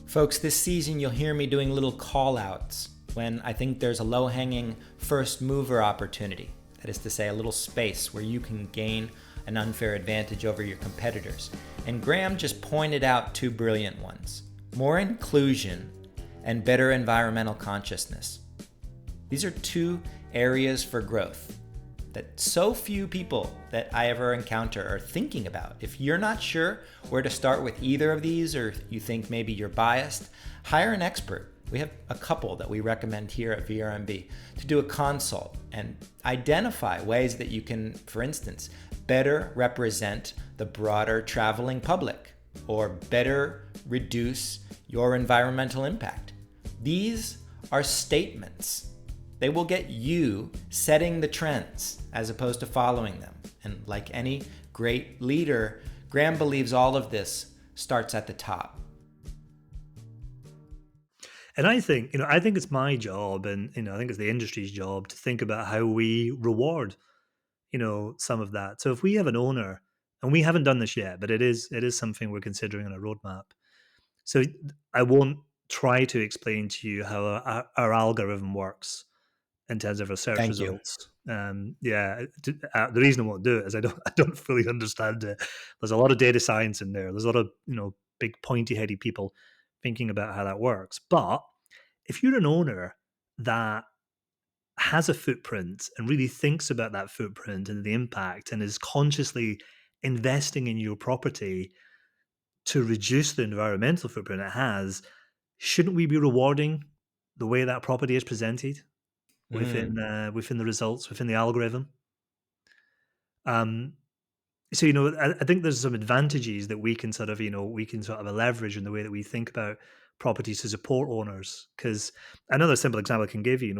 Folks, this season you'll hear me doing little call outs when I think there's a low-hanging first mover opportunity. That is to say, a little space where you can gain an unfair advantage over your competitors. And Graham just pointed out two brilliant ones: more inclusion and better environmental consciousness. These are two areas for growth that so few people that I ever encounter are thinking about. If you're not sure where to start with either of these, or you think maybe you're biased, hire an expert. We have a couple that we recommend here at VRMB to do a consult and identify ways that you can, for instance, better represent the broader traveling public or better reduce your environmental impact. These are statements. They will get you setting the trends as opposed to following them. And like any great leader, Graham believes all of this starts at the top. And I think it's my job, and I think it's the industry's job to think about how we reward, some of that. So if we have an owner, and we haven't done this yet, but it is something we're considering on a roadmap. So I won't try to explain to you how our algorithm works in terms of our search Thank you. results. Yeah, the reason I won't do it is I don't fully understand it. There's a lot of data science in there. There's a lot of big pointy heady people thinking about how that works. But if you're an owner that has a footprint and really thinks about that footprint and the impact and is consciously investing in your property to reduce the environmental footprint it has, shouldn't we be rewarding the way that property is presented Mm. within the results, within the algorithm? Um, so I think there's some advantages that we can sort of leverage in the way that we think about properties to support owners. Because another simple example I can give you,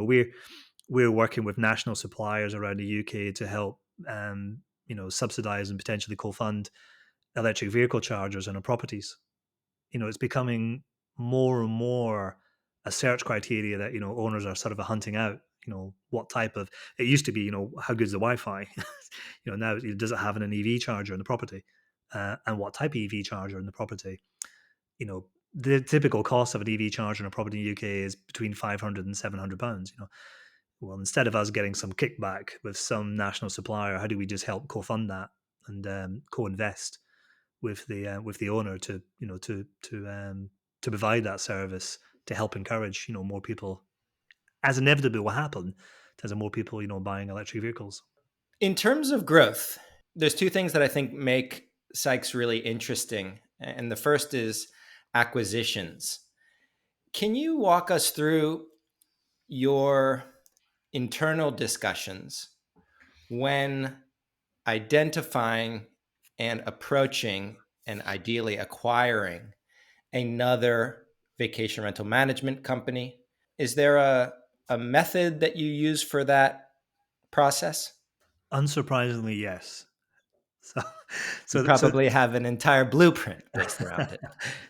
we're working with national suppliers around the UK to help subsidize and potentially co-fund electric vehicle chargers on our properties. It's becoming more and more a search criteria that owners are sort of hunting out. What type of it used to be, how good's the Wi-Fi? Now does it have an EV charger in the property, and what type of EV charger in the property? The typical cost of an EV charger in a property in the UK is between 500 and 700 pounds. Well, instead of us getting some kickback with some national supplier, how do we just help co-fund that and co-invest with the owner to to provide that service to help encourage more people, as inevitably will happen, there's more people buying electric vehicles. In terms of growth, there's two things that I think make Sykes really interesting. And the first is acquisitions. Can you walk us through your internal discussions when identifying and approaching and ideally acquiring another vacation rental management company? Is there a method that you use for that process? Unsurprisingly, yes. So, You so probably have an entire blueprint based around it.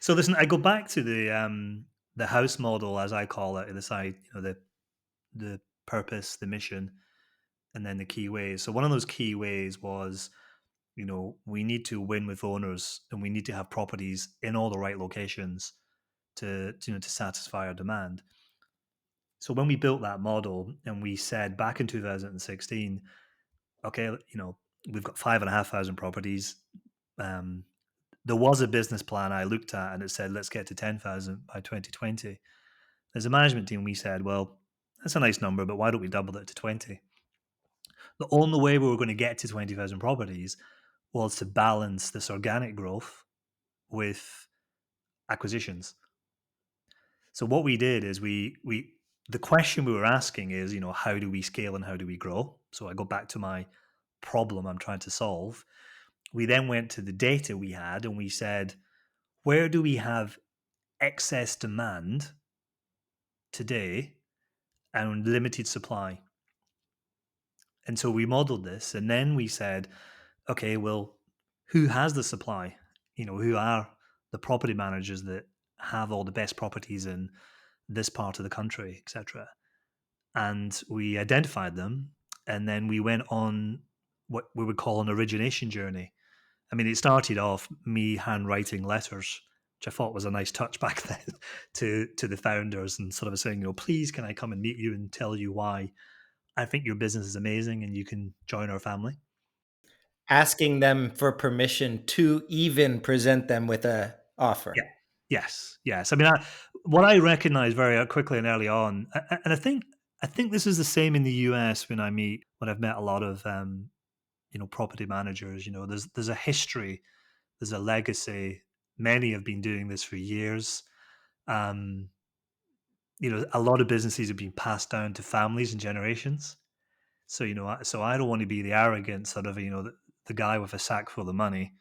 so listen, I go back to the house model, as I call it, in the side, the purpose, the mission, and then the key ways. So one of those key ways was, we need to win with owners, and we need to have properties in all the right locations to satisfy our demand. So when we built that model and we said back in 2016, okay, we've got 5,500 properties. Um, there was a business plan I looked at and it said, let's get to 10,000 by 2020. As a management team, we said, well, that's a nice number, but why don't we double it to 20? The only way we were going to get to 20,000 properties was to balance this organic growth with acquisitions. So what we did is we the question we were asking is, how do we scale and how do we grow? So I go back to my problem I'm trying to solve. We then went to the data we had and we said, where do we have excess demand today and limited supply? And so we modeled this and then we said, okay, well, who has the supply? Who are the property managers that have all the best properties in this part of the country, etc. And we identified them, and then we went on what we would call an origination journey. I mean, it started off me handwriting letters, which I thought was a nice touch back then to the founders, and sort of saying, please, can I come and meet you and tell you why I think your business is amazing and you can join our family. Asking them for permission to even present them with a offer. Yeah. Yes. Yes. I mean, what I recognized very quickly and early on, and I think this is the same in the US when I've met a lot of property managers. There's a history, there's a legacy. Many have been doing this for years. Um, a lot of businesses have been passed down to families and generations. So so I don't want to be the arrogant sort of the guy with a sack full of money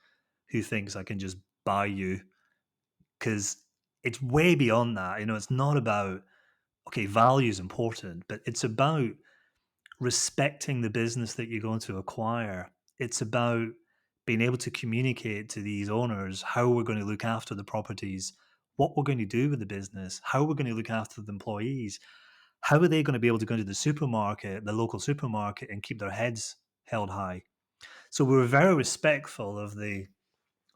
who thinks I can just buy you, because it's way beyond that. It's not about, okay, value is important, but it's about respecting the business that you're going to acquire. It's about being able to communicate to these owners how we're going to look after the properties, what we're going to do with the business, how we're going to look after the employees, how are they going to be able to go into the supermarket, the local supermarket, and keep their heads held high. So we were very respectful of the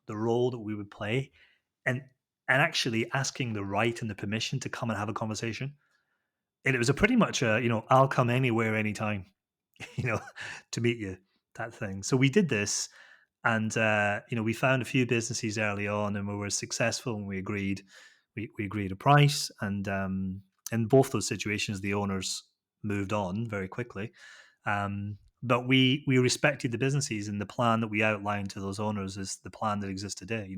role that we would play, and actually asking the right and the permission to come and have a conversation. And it was a pretty much a, I'll come anywhere, anytime, you know, to meet you, that thing. So we did this, and we found a few businesses early on, and we were successful, and we agreed a price, and in both those situations, the owners moved on very quickly. But we respected the businesses, and the plan that we outlined to those owners is the plan that exists today.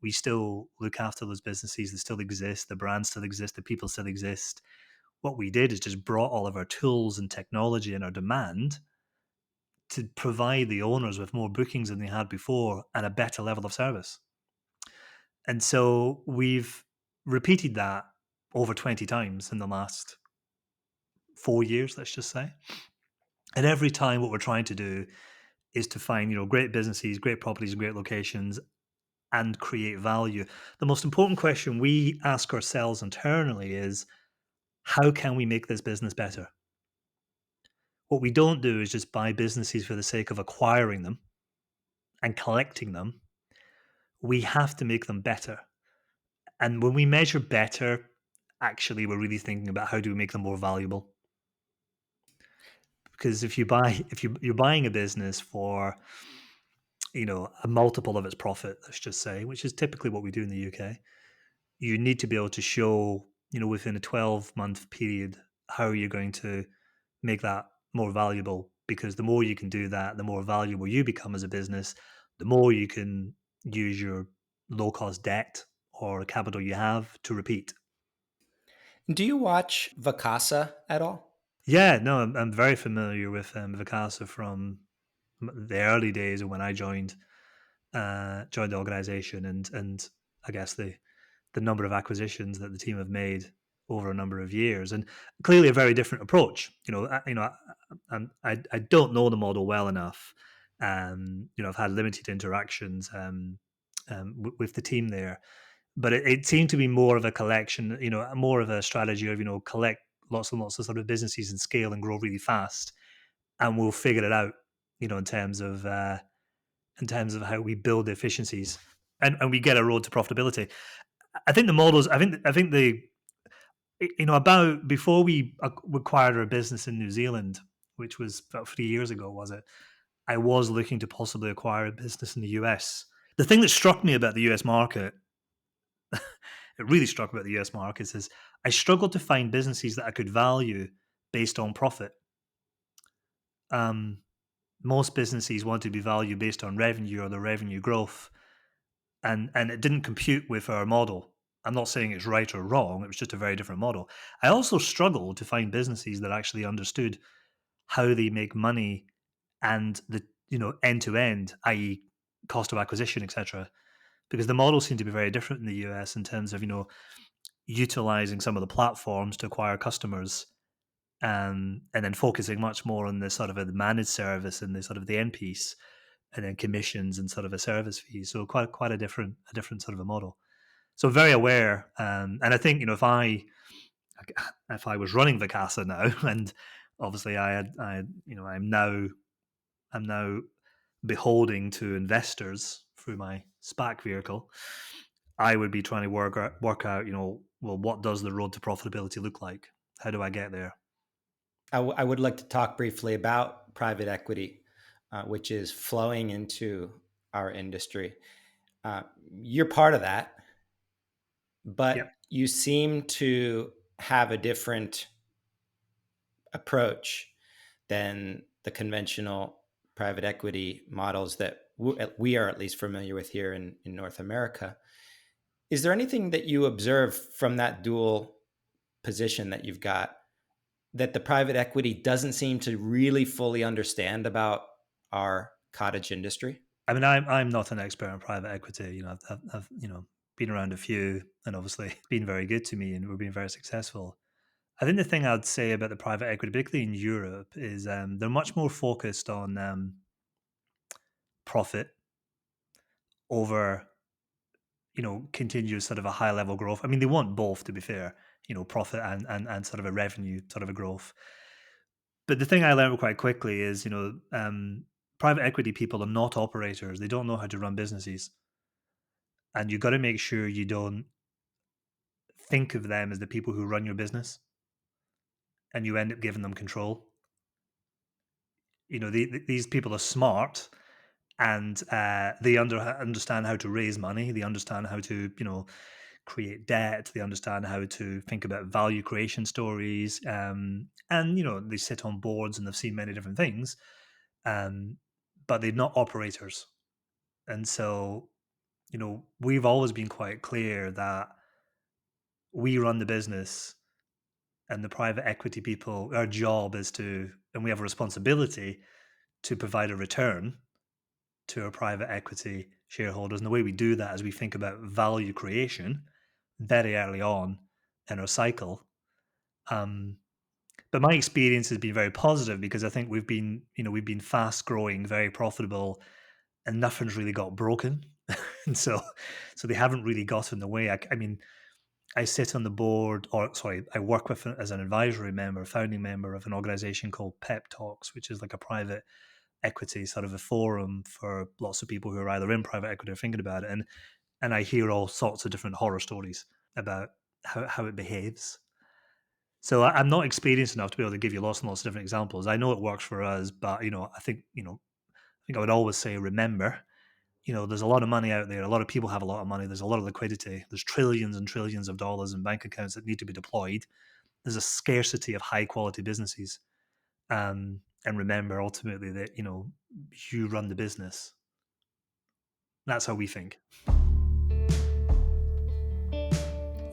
We still look after those businesses; they still exist, the brands still exist, the people still exist. What we did is just brought all of our tools and technology and our demand to provide the owners with more bookings than they had before and a better level of service. And so we've repeated that over 20 times in the last 4 years, let's just say. And every time what we're trying to do is to find, great businesses, great properties, great locations, and create value. The most important question we ask ourselves internally is, how can we make this business better? What we don't do is just buy businesses for the sake of acquiring them and collecting them. We have to make them better. And when we measure better, actually, we're really thinking about how do we make them more valuable. Because if you're buying a business for a multiple of its profit, let's just say, which is typically what we do in the UK, you need to be able to show within a 12-month period how you're going to make that more valuable. Because the more you can do that, the more valuable you become as a business, the more you can use your low cost debt or capital you have to repeat. Do you watch Vacasa at all? Yeah, no, I'm very familiar with Vicasa from the early days of when I joined the organization, and I guess the number of acquisitions that the team have made over a number of years, and clearly a very different approach. I don't know the model well enough. I've had limited interactions with the team there, but it seemed to be more of a collection, more of a strategy of collect lots and lots of sort of businesses and scale and grow really fast, and we'll figure it out, in terms of how we build the efficiencies, and we get a road to profitability. I think the models. I think the about before we acquired our business in New Zealand, which was about 3 years ago, was it? I was looking to possibly acquire a business in the US. The thing that struck me about the US market, it really struck me about the US markets, is I struggled to find businesses that I could value based on profit. Um, Most businesses want to be valued based on revenue or the revenue growth, and it didn't compute with our model. I'm not saying it's right or wrong; it was just a very different model. I also struggled to find businesses that actually understood how they make money and the end to end, i.e., cost of acquisition, etc. Because the models seem to be very different in the US in terms of utilizing some of the platforms to acquire customers, and then focusing much more on the sort of a managed service and the sort of the end piece, and then commissions and sort of a service fee. So quite a different sort of a model. So very aware, and I think if I was running Vicasa now, and obviously I'm now beholding to investors through my SPAC vehicle, I would be trying to work out, well, what does the road to profitability look like? How do I get there? I would like to talk briefly about private equity, which is flowing into our industry. You're part of that, Yeah. but you seem to have a different approach than the conventional private equity models that we are at least familiar with here in North America. Is there anything that you observe from that dual position that you've got that the private equity doesn't seem to really fully understand about our cottage industry? I mean, I'm not an expert in private equity. I've been around a few, and obviously been very good to me, and we've been very successful. I think the thing I'd say about the private equity, particularly in Europe, is they're much more focused on profit over continuous sort of a high level growth. I mean, they want both, to be fair, profit and sort of a revenue sort of a growth. But the thing I learned quite quickly is, private equity people are not operators. They don't know how to run businesses. And you got to make sure you don't think of them as the people who run your business and you end up giving them control. These people are smart and they understand how to raise money. They understand how to, create debt. They understand how to think about value creation stories. And, they sit on boards and they've seen many different things, um, but they're not operators. And so, we've always been quite clear that we run the business and the private equity people, our job is to, and we have a responsibility to provide a return to our private equity shareholders. And the way we do that is we think about value creation very early on in our cycle. Um, but my experience has been very positive because I think we've been fast growing, very profitable, and nothing's really got broken. And so they haven't really got in the way. I mean, I sit on the board, or sorry, I work with as an advisory member, founding member of an organization called Pep Talks, which is like a private equity sort of a forum for lots of people who are either in private equity or thinking about it. And I hear all sorts of different horror stories about how it behaves. So I'm not experienced enough to be able to give you lots and lots of different examples. I know it works for us, but I think I would always say, remember, there's a lot of money out there. A lot of people have a lot of money. There's a lot of liquidity. There's trillions and trillions of dollars in bank accounts that need to be deployed. There's a scarcity of high quality businesses. And remember, ultimately, that you run the business. That's how we think.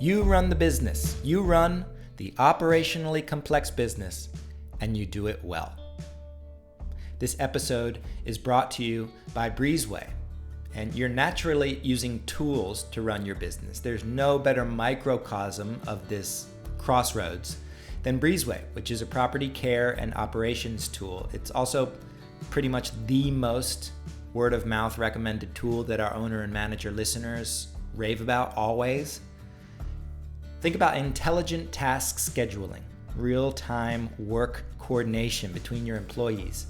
You run the business. You run the operationally complex business, and you do it well. This episode is brought to you by Breezeway, and you're naturally using tools to run your business. There's no better microcosm of this crossroads than Breezeway, which is a property care and operations tool. It's also pretty much the most word of mouth recommended tool that our owner and manager listeners rave about always. Think about intelligent task scheduling, real-time work coordination between your employees,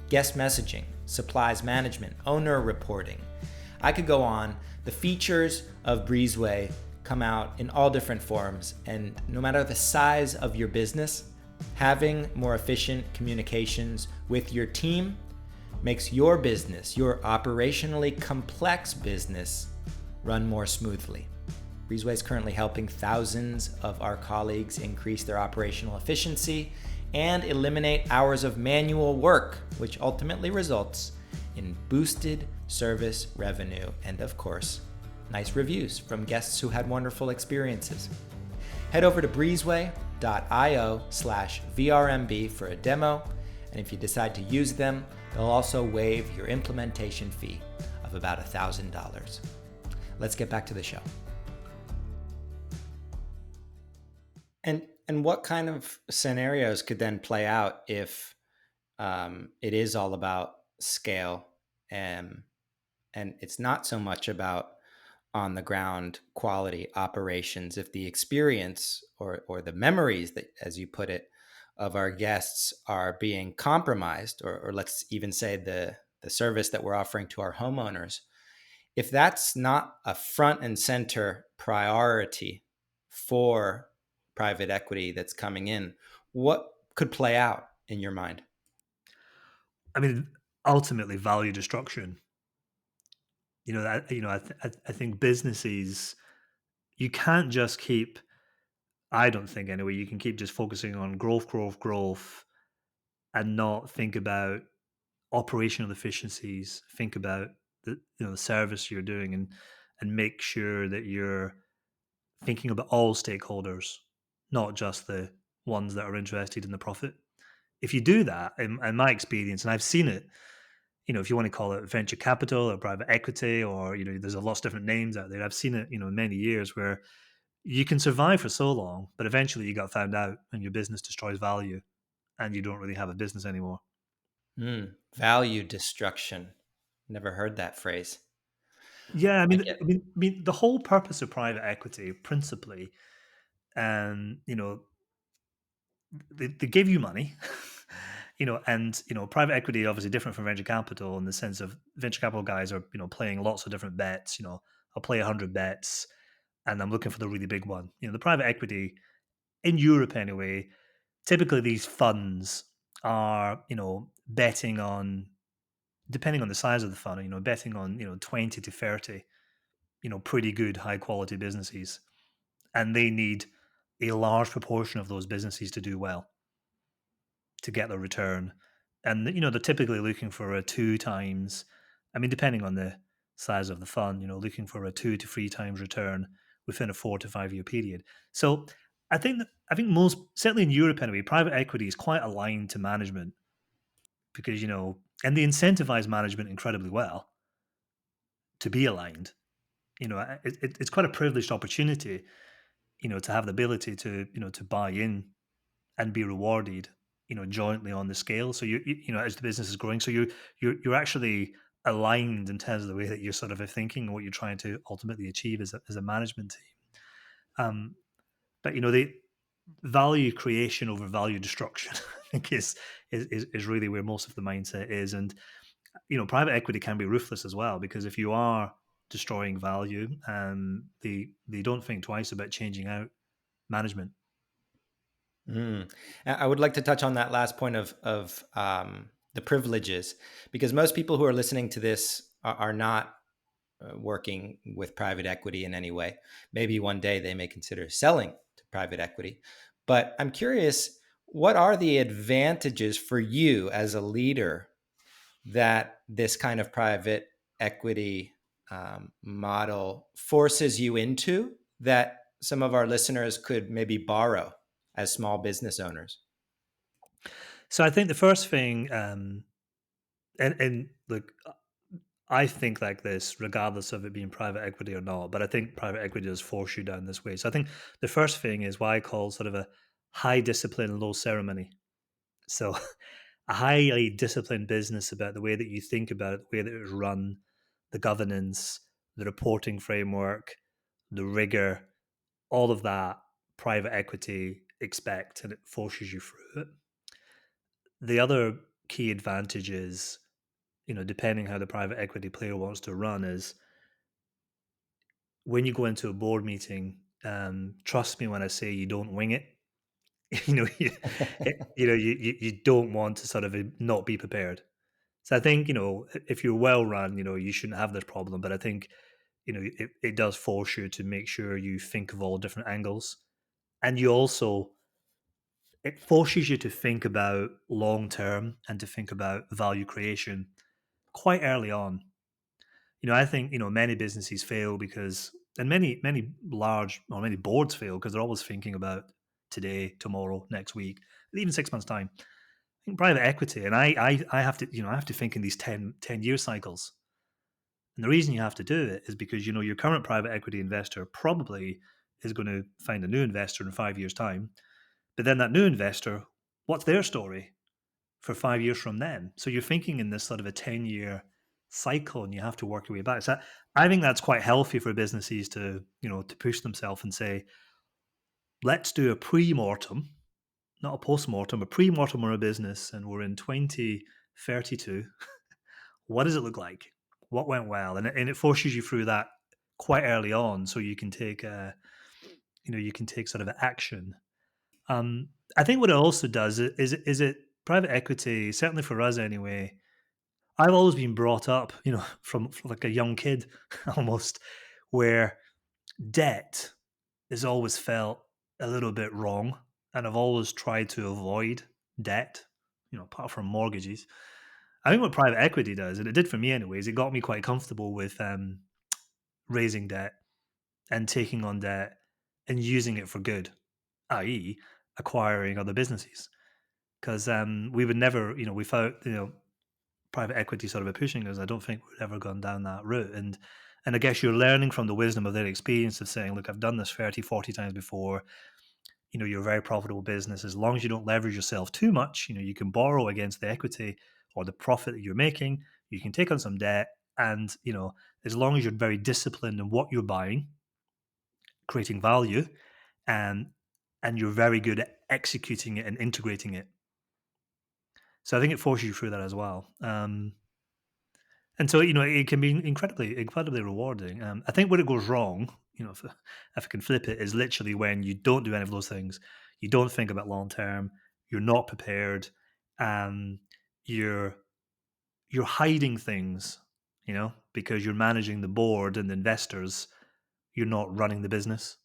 guest messaging, supplies management, owner reporting. I could go on. The features of Breezeway come out in all different forms, and no matter the size of your business, having more efficient communications with your team makes your business, your operationally complex business, run more smoothly. Breezeway is currently helping thousands of our colleagues increase their operational efficiency and eliminate hours of manual work, which ultimately results in boosted service revenue and, of course, nice reviews from guests who had wonderful experiences. Head over to breezeway.io/VRMB for a demo, and if you decide to use them, they'll also waive your implementation fee of about $1,000. Let's get back to the show. And what kind of scenarios could then play out if it is all about scale and it's not so much about on the ground quality operations? If the experience or the memories that, as you put it, of our guests are being compromised, or let's even say the service that we're offering to our homeowners, if that's not a front and center priority for private equity that's coming in, what could play out in your mind? I mean, ultimately, value destruction. I think businesses, you can't just keep. I don't think anyway. You can keep just focusing on growth, growth, growth, and not think about operational efficiencies. Think about the service you're doing, and make sure that you're thinking about all stakeholders, not just the ones that are interested in the profit. If you do that, in my experience, and I've seen it, if you want to call it venture capital or private equity, or there's a lot of different names out there. I've seen it, in many years where you can survive for so long, but eventually you got found out and your business destroys value, and you don't really have a business anymore. Value destruction. Never heard that phrase. Yeah, I I mean, get. the whole purpose of private equity, principally, they give you money, and private equity obviously different from venture capital in the sense of venture capital guys are playing lots of different bets. I'll play 100 bets, and I'm looking for the really big one. The private equity in Europe anyway, typically these funds are betting on, depending on the size of the fund, betting on 20 to 30 pretty good high quality businesses, and they need a large proportion of those businesses to do well to get the return. And they're typically looking for a two times, I mean, depending on the size of the fund, looking for a 2 to 3 times return within a 4 to 5 year period. So I think most, certainly in Europe anyway, private equity is quite aligned to management because and they incentivize management incredibly well to be aligned. It's quite a privileged opportunity, to have the ability to to buy in and be rewarded, jointly on the scale. So as the business is growing, so you're actually aligned in terms of the way that you're sort of thinking and what you're trying to ultimately achieve as a management team. But the value creation over value destruction, I think is really where most of the mindset is. And private equity can be ruthless as well because if you are destroying value, they don't think twice about changing out management. Mm. I would like to touch on that last point of the privileges, because most people who are listening to this are not working with private equity in any way. Maybe one day they may consider selling to private equity. But I'm curious, what are the advantages for you as a leader that this kind of private equity model forces you into that some of our listeners could maybe borrow as small business owners? So I think the first thing, and look, I think like this, regardless of it being private equity or not. But I think private equity does force you down this way. So I think the first thing is what I call sort of a high discipline, low ceremony. So a highly disciplined business about the way that you think about it, the way that it's run, the governance, the reporting framework, the rigor, all of that private equity expect, and it forces you through it. The other key advantage is, depending how the private equity player wants to run, is when you go into a board meeting, trust me when I say you don't wing it. You don't want to sort of not be prepared. So I think if you're well run, you shouldn't have this problem. But I think it does force you to make sure you think of all different angles, and you also it forces you to think about long term and to think about value creation quite early on. I think many businesses fail because, and many large or many boards fail because they're always thinking about today, tomorrow, next week, even 6 months time. I think private equity, and I have to I have to think in these 10 year cycles. And the reason you have to do it is because your current private equity investor probably is going to find a new investor in 5 years time, but then that new investor, what's their story for 5 years from then? So you're thinking in this sort of a 10-year cycle, and you have to work your way back. So I think that's quite healthy for businesses to, to push themselves and say, let's do a pre-mortem, not a post-mortem, a pre-mortem on a business, and we're in 2032. What does it look like? What went well? And it forces you through that quite early on, so you can take you can take sort of action. I think what it also does is it private equity, certainly for us anyway. I've always been brought up, from like a young kid almost, where debt is always felt a little bit wrong, and I've always tried to avoid debt, apart from mortgages. I think what private equity does, and it did for me anyways, it got me quite comfortable with raising debt and taking on debt and using it for good, i.e., acquiring other businesses. Because we would never, without private equity sort of pushing us, I don't think we'd ever gone down that route. And I guess you're learning from the wisdom of their experience of saying, look, I've done this 30, 40 times before. You're a very profitable business. As long as you don't leverage yourself too much, you can borrow against the equity or the profit that you're making. You can take on some debt, And as long as you're very disciplined in what you're buying, creating value, and you're very good at executing it and integrating it. So I think it forces you through that as well. And so it can be incredibly rewarding. I think where it goes wrong, if I can flip it, is literally when you don't do any of those things. You don't think about long term. You're not prepared. Um, you're you're hiding things, because you're managing the board and the investors. You're not running the business.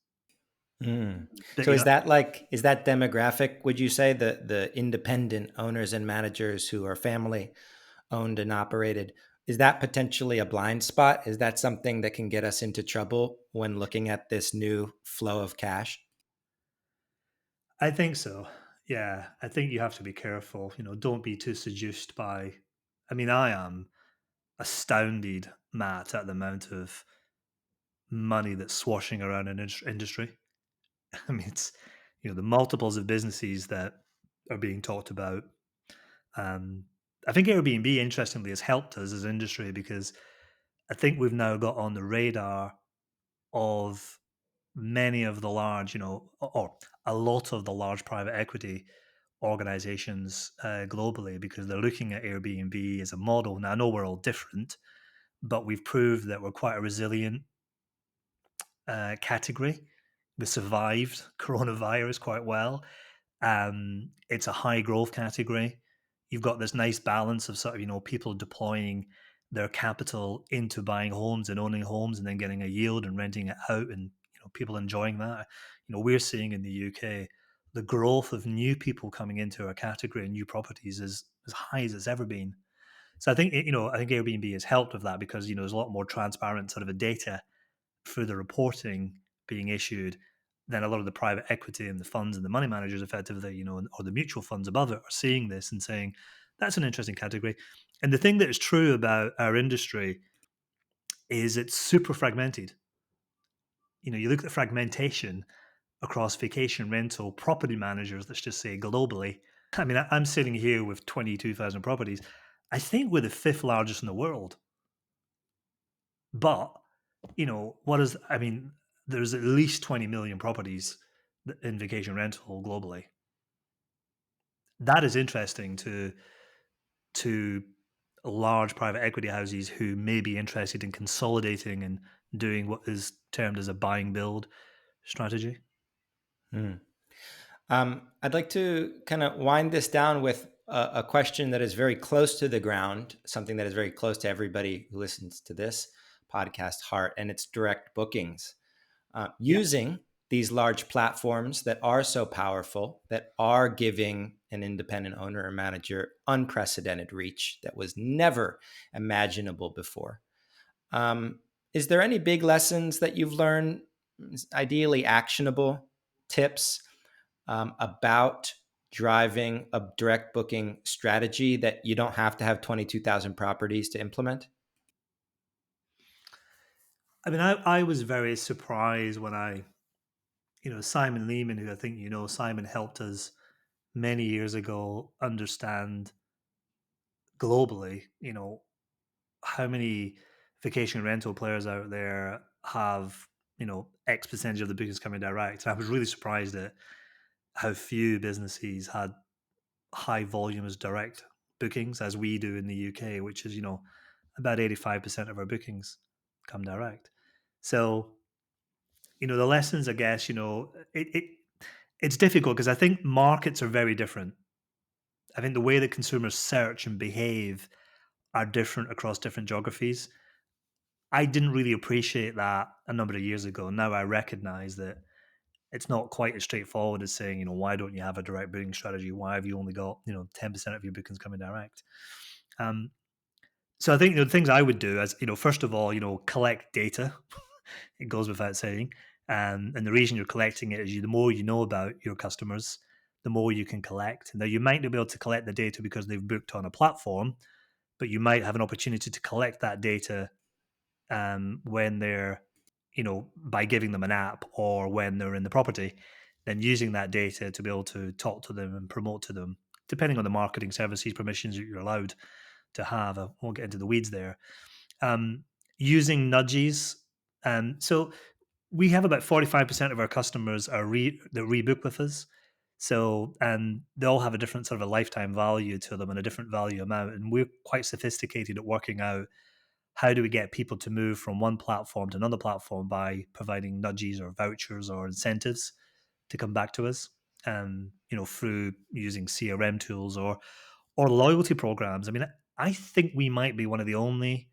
Mm. But So is that demographic, would you say, the independent owners and managers who are family owned and operated, is that potentially a blind spot? Is that something that can get us into trouble when looking at this new flow of cash? I think so. Yeah, I think you have to be careful. Don't be too seduced by. I mean, I am astounded, Matt, at the amount of money that's swashing around in industry. I mean, it's the multiples of businesses that are being talked about. Um, I think Airbnb, interestingly, has helped us as an industry because I think we've now got on the radar of many of the large, or a lot of the large private equity organizations globally, because they're looking at Airbnb as a model. Now, I know we're all different, but we've proved that we're quite a resilient category. We survived coronavirus quite well. It's a high growth category. You've got this nice balance of sort of people deploying their capital into buying homes and owning homes and then getting a yield and renting it out, and people enjoying that. We're seeing in the UK the growth of new people coming into our category and new properties is as high as it's ever been. So I think Airbnb has helped with that because there's a lot more transparent sort of a data through the reporting being issued, then a lot of the private equity and the funds and the money managers effectively, or the mutual funds above it are seeing this and saying, that's an interesting category. And the thing that is true about our industry is it's super fragmented. You look at the fragmentation across vacation rental property managers, let's just say globally. I mean, I'm sitting here with 22,000 properties. I think we're the fifth largest in the world. But what is, I mean, there's at least 20 million properties in vacation rental globally. That is interesting to large private equity houses who may be interested in consolidating and doing what is termed as a buying build strategy. Hmm. I'd like to kind of wind this down with a question that is very close to the ground, something that is very close to everybody who listens to this podcast heart, and it's direct bookings. Yeah. Using these large platforms that are so powerful, that are giving an independent owner or manager unprecedented reach that was never imaginable before. Is there any big lessons that you've learned, ideally actionable tips about driving a direct booking strategy that you don't have to have 22,000 properties to implement? I mean, I was very surprised when Simon Lehman, who I think Simon helped us many years ago understand globally, how many vacation rental players out there have, X percentage of the bookings coming direct. And I was really surprised at how few businesses had high volumes direct bookings as we do in the UK, which is, about 85% of our bookings come direct. So, the lessons, I guess, it's difficult because I think markets are very different. I think the way that consumers search and behave are different across different geographies. I didn't really appreciate that a number of years ago. Now I recognize that it's not quite as straightforward as saying, why don't you have a direct booking strategy? Why have you only got, 10% of your bookings coming direct? Um, so I think the things I would do as, first of all, collect data. It goes without saying. And the reason you're collecting it is the more you know about your customers, the more you can collect. Now, you might not be able to collect the data because they've booked on a platform, but you might have an opportunity to collect that data when they're, by giving them an app or when they're in the property, then using that data to be able to talk to them and promote to them, depending on the marketing services permissions that you're allowed to have. I won't get into the weeds there. um, using nudgies. So we have about 45% of our customers that rebook with us. So, and they all have a different sort of a lifetime value to them and a different value amount. And we're quite sophisticated at working out how do we get people to move from one platform to another platform by providing nudgies or vouchers or incentives to come back to us. Through using CRM tools or loyalty programs. I mean, I think we might be one of the only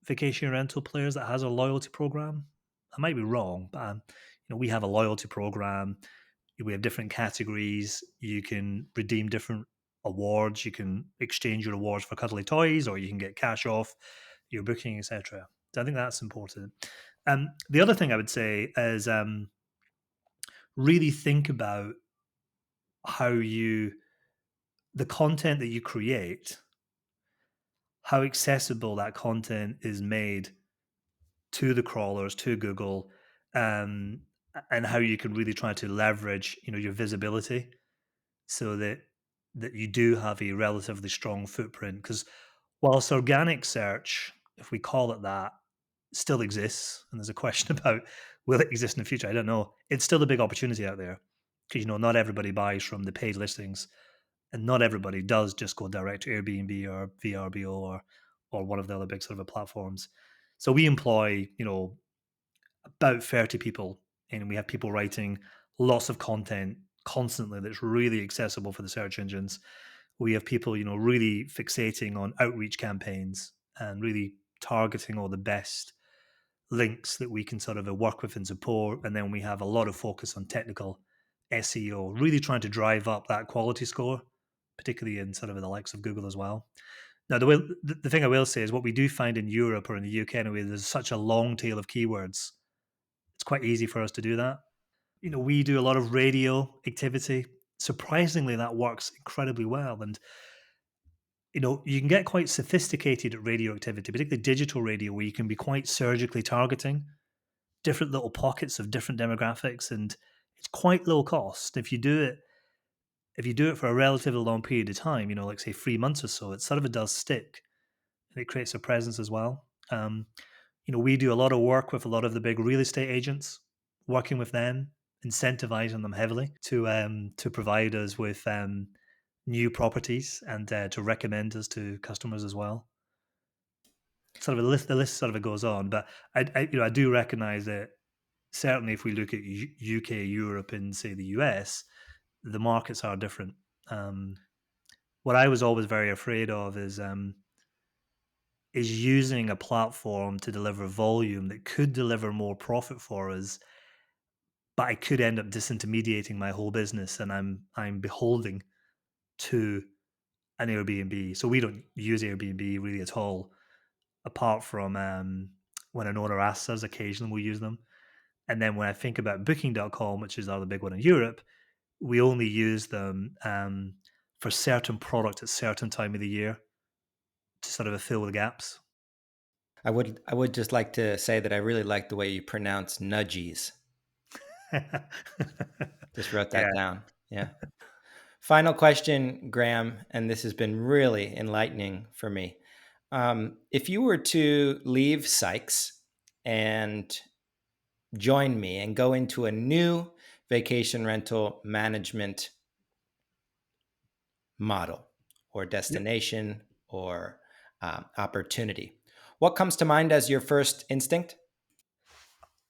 vacation rental players that has a loyalty program. I might be wrong, but we have a loyalty program. We have different categories. You can redeem different awards. You can exchange your awards for cuddly toys, or you can get cash off your booking, etc. So I think that's important. The other thing I would say is really think about how the content that you create, how accessible that content is made to the crawlers, to Google, um, and how you can really try to leverage, your visibility so that you do have a relatively strong footprint. Because whilst organic search, if we call it that, still exists, and there's a question about will it exist in the future? I don't know. It's still a big opportunity out there because not everybody buys from the paid listings, and not everybody does just go direct to Airbnb or VRBO or one of the other big sort of platforms. So we employ, about 30 people, and we have people writing lots of content constantly that's really accessible for the search engines. We have people, really fixating on outreach campaigns and really targeting all the best links that we can sort of work with and support. And then we have a lot of focus on technical SEO, really trying to drive up that quality score, particularly in sort of the likes of Google as well. Now, the thing I will say is what we do find in Europe or in the UK anyway, there's such a long tail of keywords. It's quite easy for us to do that. We do a lot of radio activity. Surprisingly, that works incredibly well. And, you can get quite sophisticated at radio activity, particularly digital radio, where you can be quite surgically targeting different little pockets of different demographics. And it's quite low cost. If you do it for a relatively long period of time, like say 3 months or so, it sort of does stick and it creates a presence as well. We do a lot of work with a lot of the big real estate agents, working with them, incentivizing them heavily to provide us with new properties and to recommend us to customers as well. Sort of the list sort of goes on, but I do recognize that certainly if we look at UK, Europe, and say the US, the markets are different. Um, what I was always very afraid of is using a platform to deliver volume that could deliver more profit for us, but I could end up disintermediating my whole business, and I'm beholding to an Airbnb. So we don't use Airbnb really at all, apart from when an owner asks us. Occasionally we'll use them, and then when I think about Booking.com, which is the other big one in Europe, we only use them for certain product at certain time of the year to sort of fill the gaps. I would just like to say that I really like the way you pronounce nudgies. Just wrote Yeah. that down. Yeah. Final question, Graham, and this has been really enlightening for me. If you were to leave Sykes and join me and go into a new vacation rental management model or Yep. destination or opportunity, what comes to mind as your first instinct?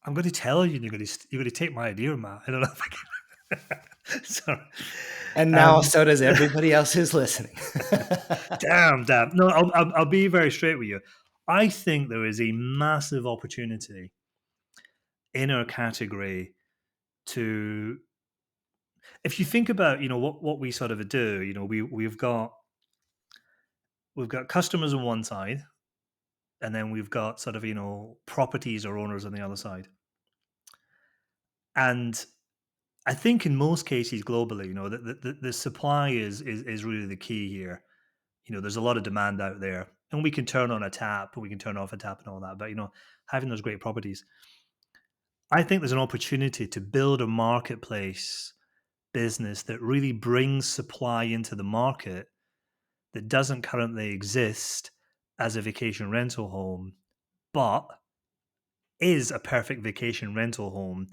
I'm going to tell you, you're going to take my idea, Matt. I don't know if I can. Sorry. And now Um, so does everybody else who's listening. damn. No, I'll be very straight with you. I think there is a massive opportunity in our category to, if you think about, what we sort of do, we've got customers on one side, and then we've got sort of, properties or owners on the other side. And I think in most cases globally, the supply is really the key here. There's a lot of demand out there, and we can turn on a tap, and we can turn off a tap, and all that. But having those great properties, I think there's an opportunity to build a marketplace business that really brings supply into the market that doesn't currently exist as a vacation rental home, but is a perfect vacation rental home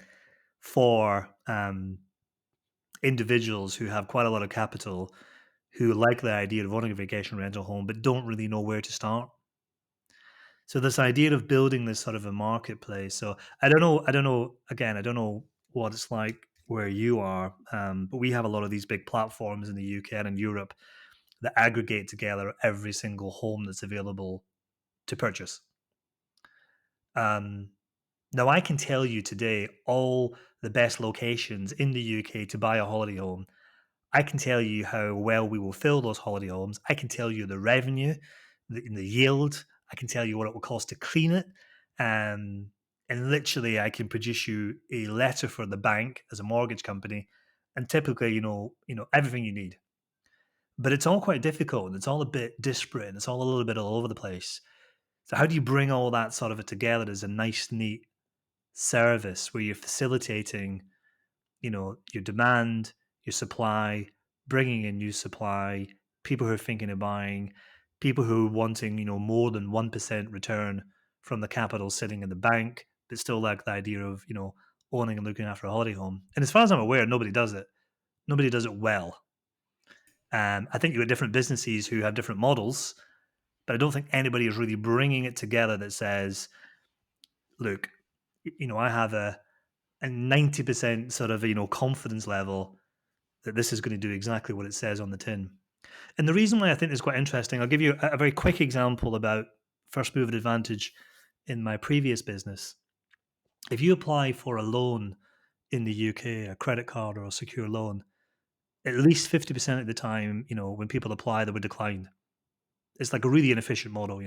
for individuals who have quite a lot of capital, who like the idea of owning a vacation rental home, but don't really know where to start. So this idea of building this sort of a marketplace. So Again, I don't know what it's like where you are, but we have a lot of these big platforms in the UK and in Europe that aggregate together every single home that's available to purchase. Um, Now, I can tell you today all the best locations in the UK to buy a holiday home. I can tell you how well we will fill those holiday homes. I can tell you the revenue, the yield. I can tell you what it will cost to clean it. Um, and literally, I can produce you a letter for the bank as a mortgage company, and typically, everything you need. But it's all quite difficult, and it's all a bit disparate, and it's all a little bit all over the place. So, how do you bring all that sort of it together as a nice, neat service where you're facilitating, your demand, your supply, bringing in new supply, people who are thinking of buying, people who are wanting, more than 1% return from the capital sitting in the bank, but still like the idea of, owning and looking after a holiday home. And as far as I'm aware, nobody does it. Nobody does it well. I think you've got different businesses who have different models, but I don't think anybody is really bringing it together that says, look, I have a 90% sort of, confidence level that this is going to do exactly what it says on the tin. And the reason why I think it's quite interesting, I'll give you a very quick example about first mover advantage in my previous business. If you apply for a loan in the UK, a credit card or a secure loan, at least 50% of the time, when people apply, they were declined. It's like a really inefficient model.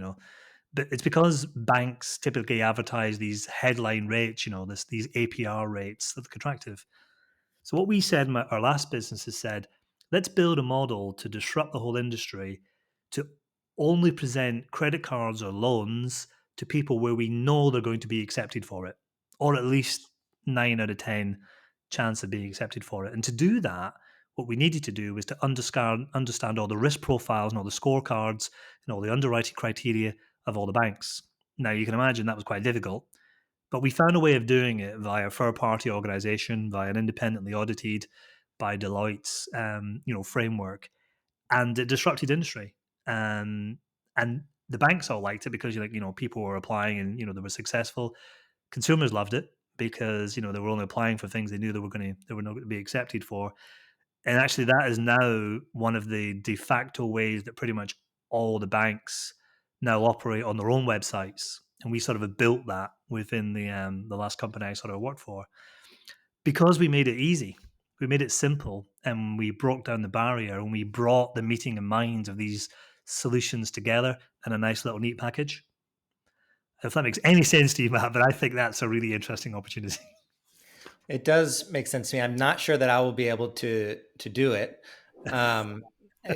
But it's because banks typically advertise these headline rates, these APR rates that are attractive. So what we said in our last business is said, let's build a model to disrupt the whole industry to only present credit cards or loans to people where we know they're going to be accepted for it, or at least 9 out of 10 chance of being accepted for it. And to do that, what we needed to do was to understand all the risk profiles and all the scorecards and all the underwriting criteria of all the banks. Now you can imagine that was quite difficult, but we found a way of doing it via a third-party organization, via an independently audited by Deloitte's, framework, and it disrupted industry. And the banks all liked it because people were applying and they were successful. Consumers loved it because they were only applying for things they knew they were not going to be accepted for. And actually, that is now one of the de facto ways that pretty much all the banks now operate on their own websites. And we sort of have built that within the last company I sort of worked for because we made it easy, we made it simple, and we broke down the barrier and we brought the meeting of minds of these solutions together in a nice little neat package. If that makes any sense to you, Matt, but I think that's a really interesting opportunity. It does make sense to me. I'm not sure that I will be able to do it. I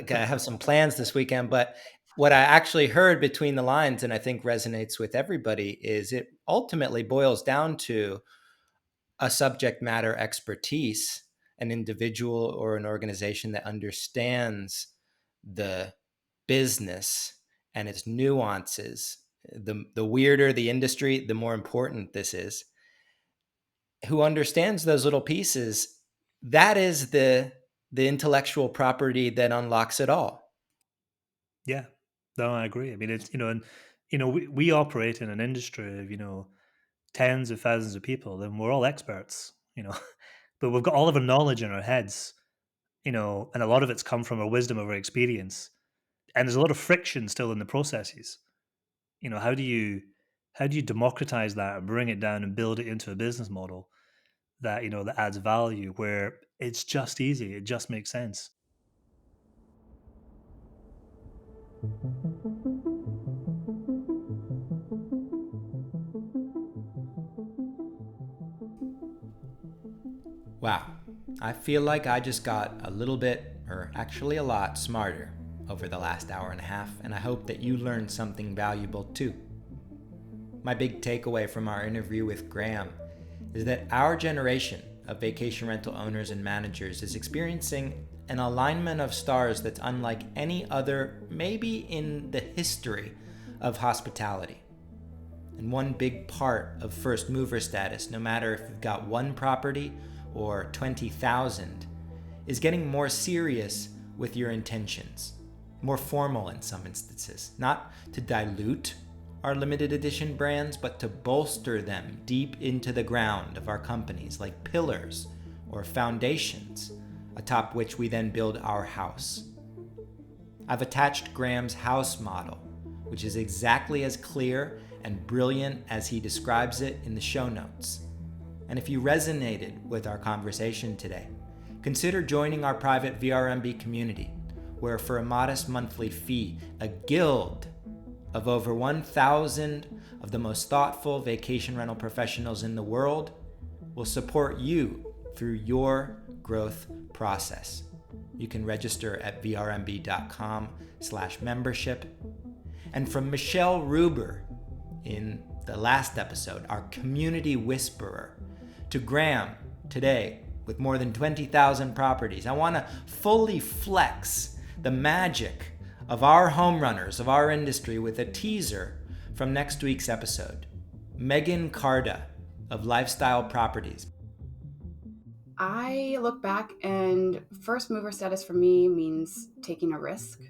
have some plans this weekend, but what I actually heard between the lines, and I think resonates with everybody, is it ultimately boils down to a subject matter expertise, an individual or an organization that understands the business and its nuances. The weirder the industry, the more important this is. Who understands those little pieces, that is the intellectual property that unlocks it all. Yeah, no, I agree. I mean, it's and we operate in an industry of tens of thousands of people, and we're all experts, but we've got all of our knowledge in our heads, and a lot of it's come from our wisdom of our experience, and there's a lot of friction still in the processes. How do you democratize that and bring it down and build it into a business model that that adds value where it's just easy, it just makes sense. Wow. I feel like I just got a little bit, or actually a lot, smarter over the last hour and a half, and I hope that you learned something valuable too. My big takeaway from our interview with Graham is that our generation of vacation rental owners and managers is experiencing an alignment of stars that's unlike any other, maybe in the history of hospitality. And one big part of first mover status, no matter if you've got one property or 20,000, is getting more serious with your intentions, more formal in some instances, not to dilute our limited edition brands, but to bolster them deep into the ground of our companies like pillars or foundations, atop which we then build our house. I've attached Graham's house model, which is exactly as clear and brilliant as he describes it in the show notes. And if you resonated with our conversation today, consider joining our private VRMB community, where for a modest monthly fee, a guild of over 1,000 of the most thoughtful vacation rental professionals in the world will support you through your growth process. You can register at vrmb.com/membership. And from Michelle Ruber in the last episode, our community whisperer, to Graham today with more than 20,000 properties, I want to fully flex the magic of our home runners of our industry with a teaser from next week's episode. Megan Carda of Lifestyle Properties. I look back, and first mover status for me means taking a risk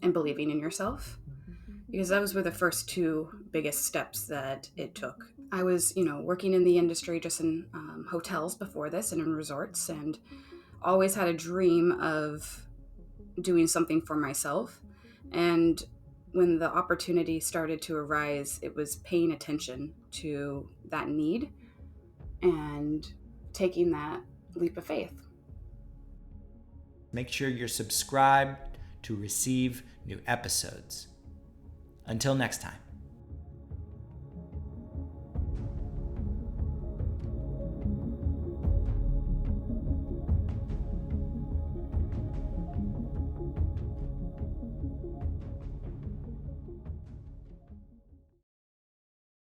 and believing in yourself, because those were the first two biggest steps that it took. I was, working in the industry just in hotels before this and in resorts, and always had a dream of doing something for myself. And when the opportunity started to arise, it was paying attention to that need and taking that leap of faith. Make sure you're subscribed to receive new episodes. Until next time.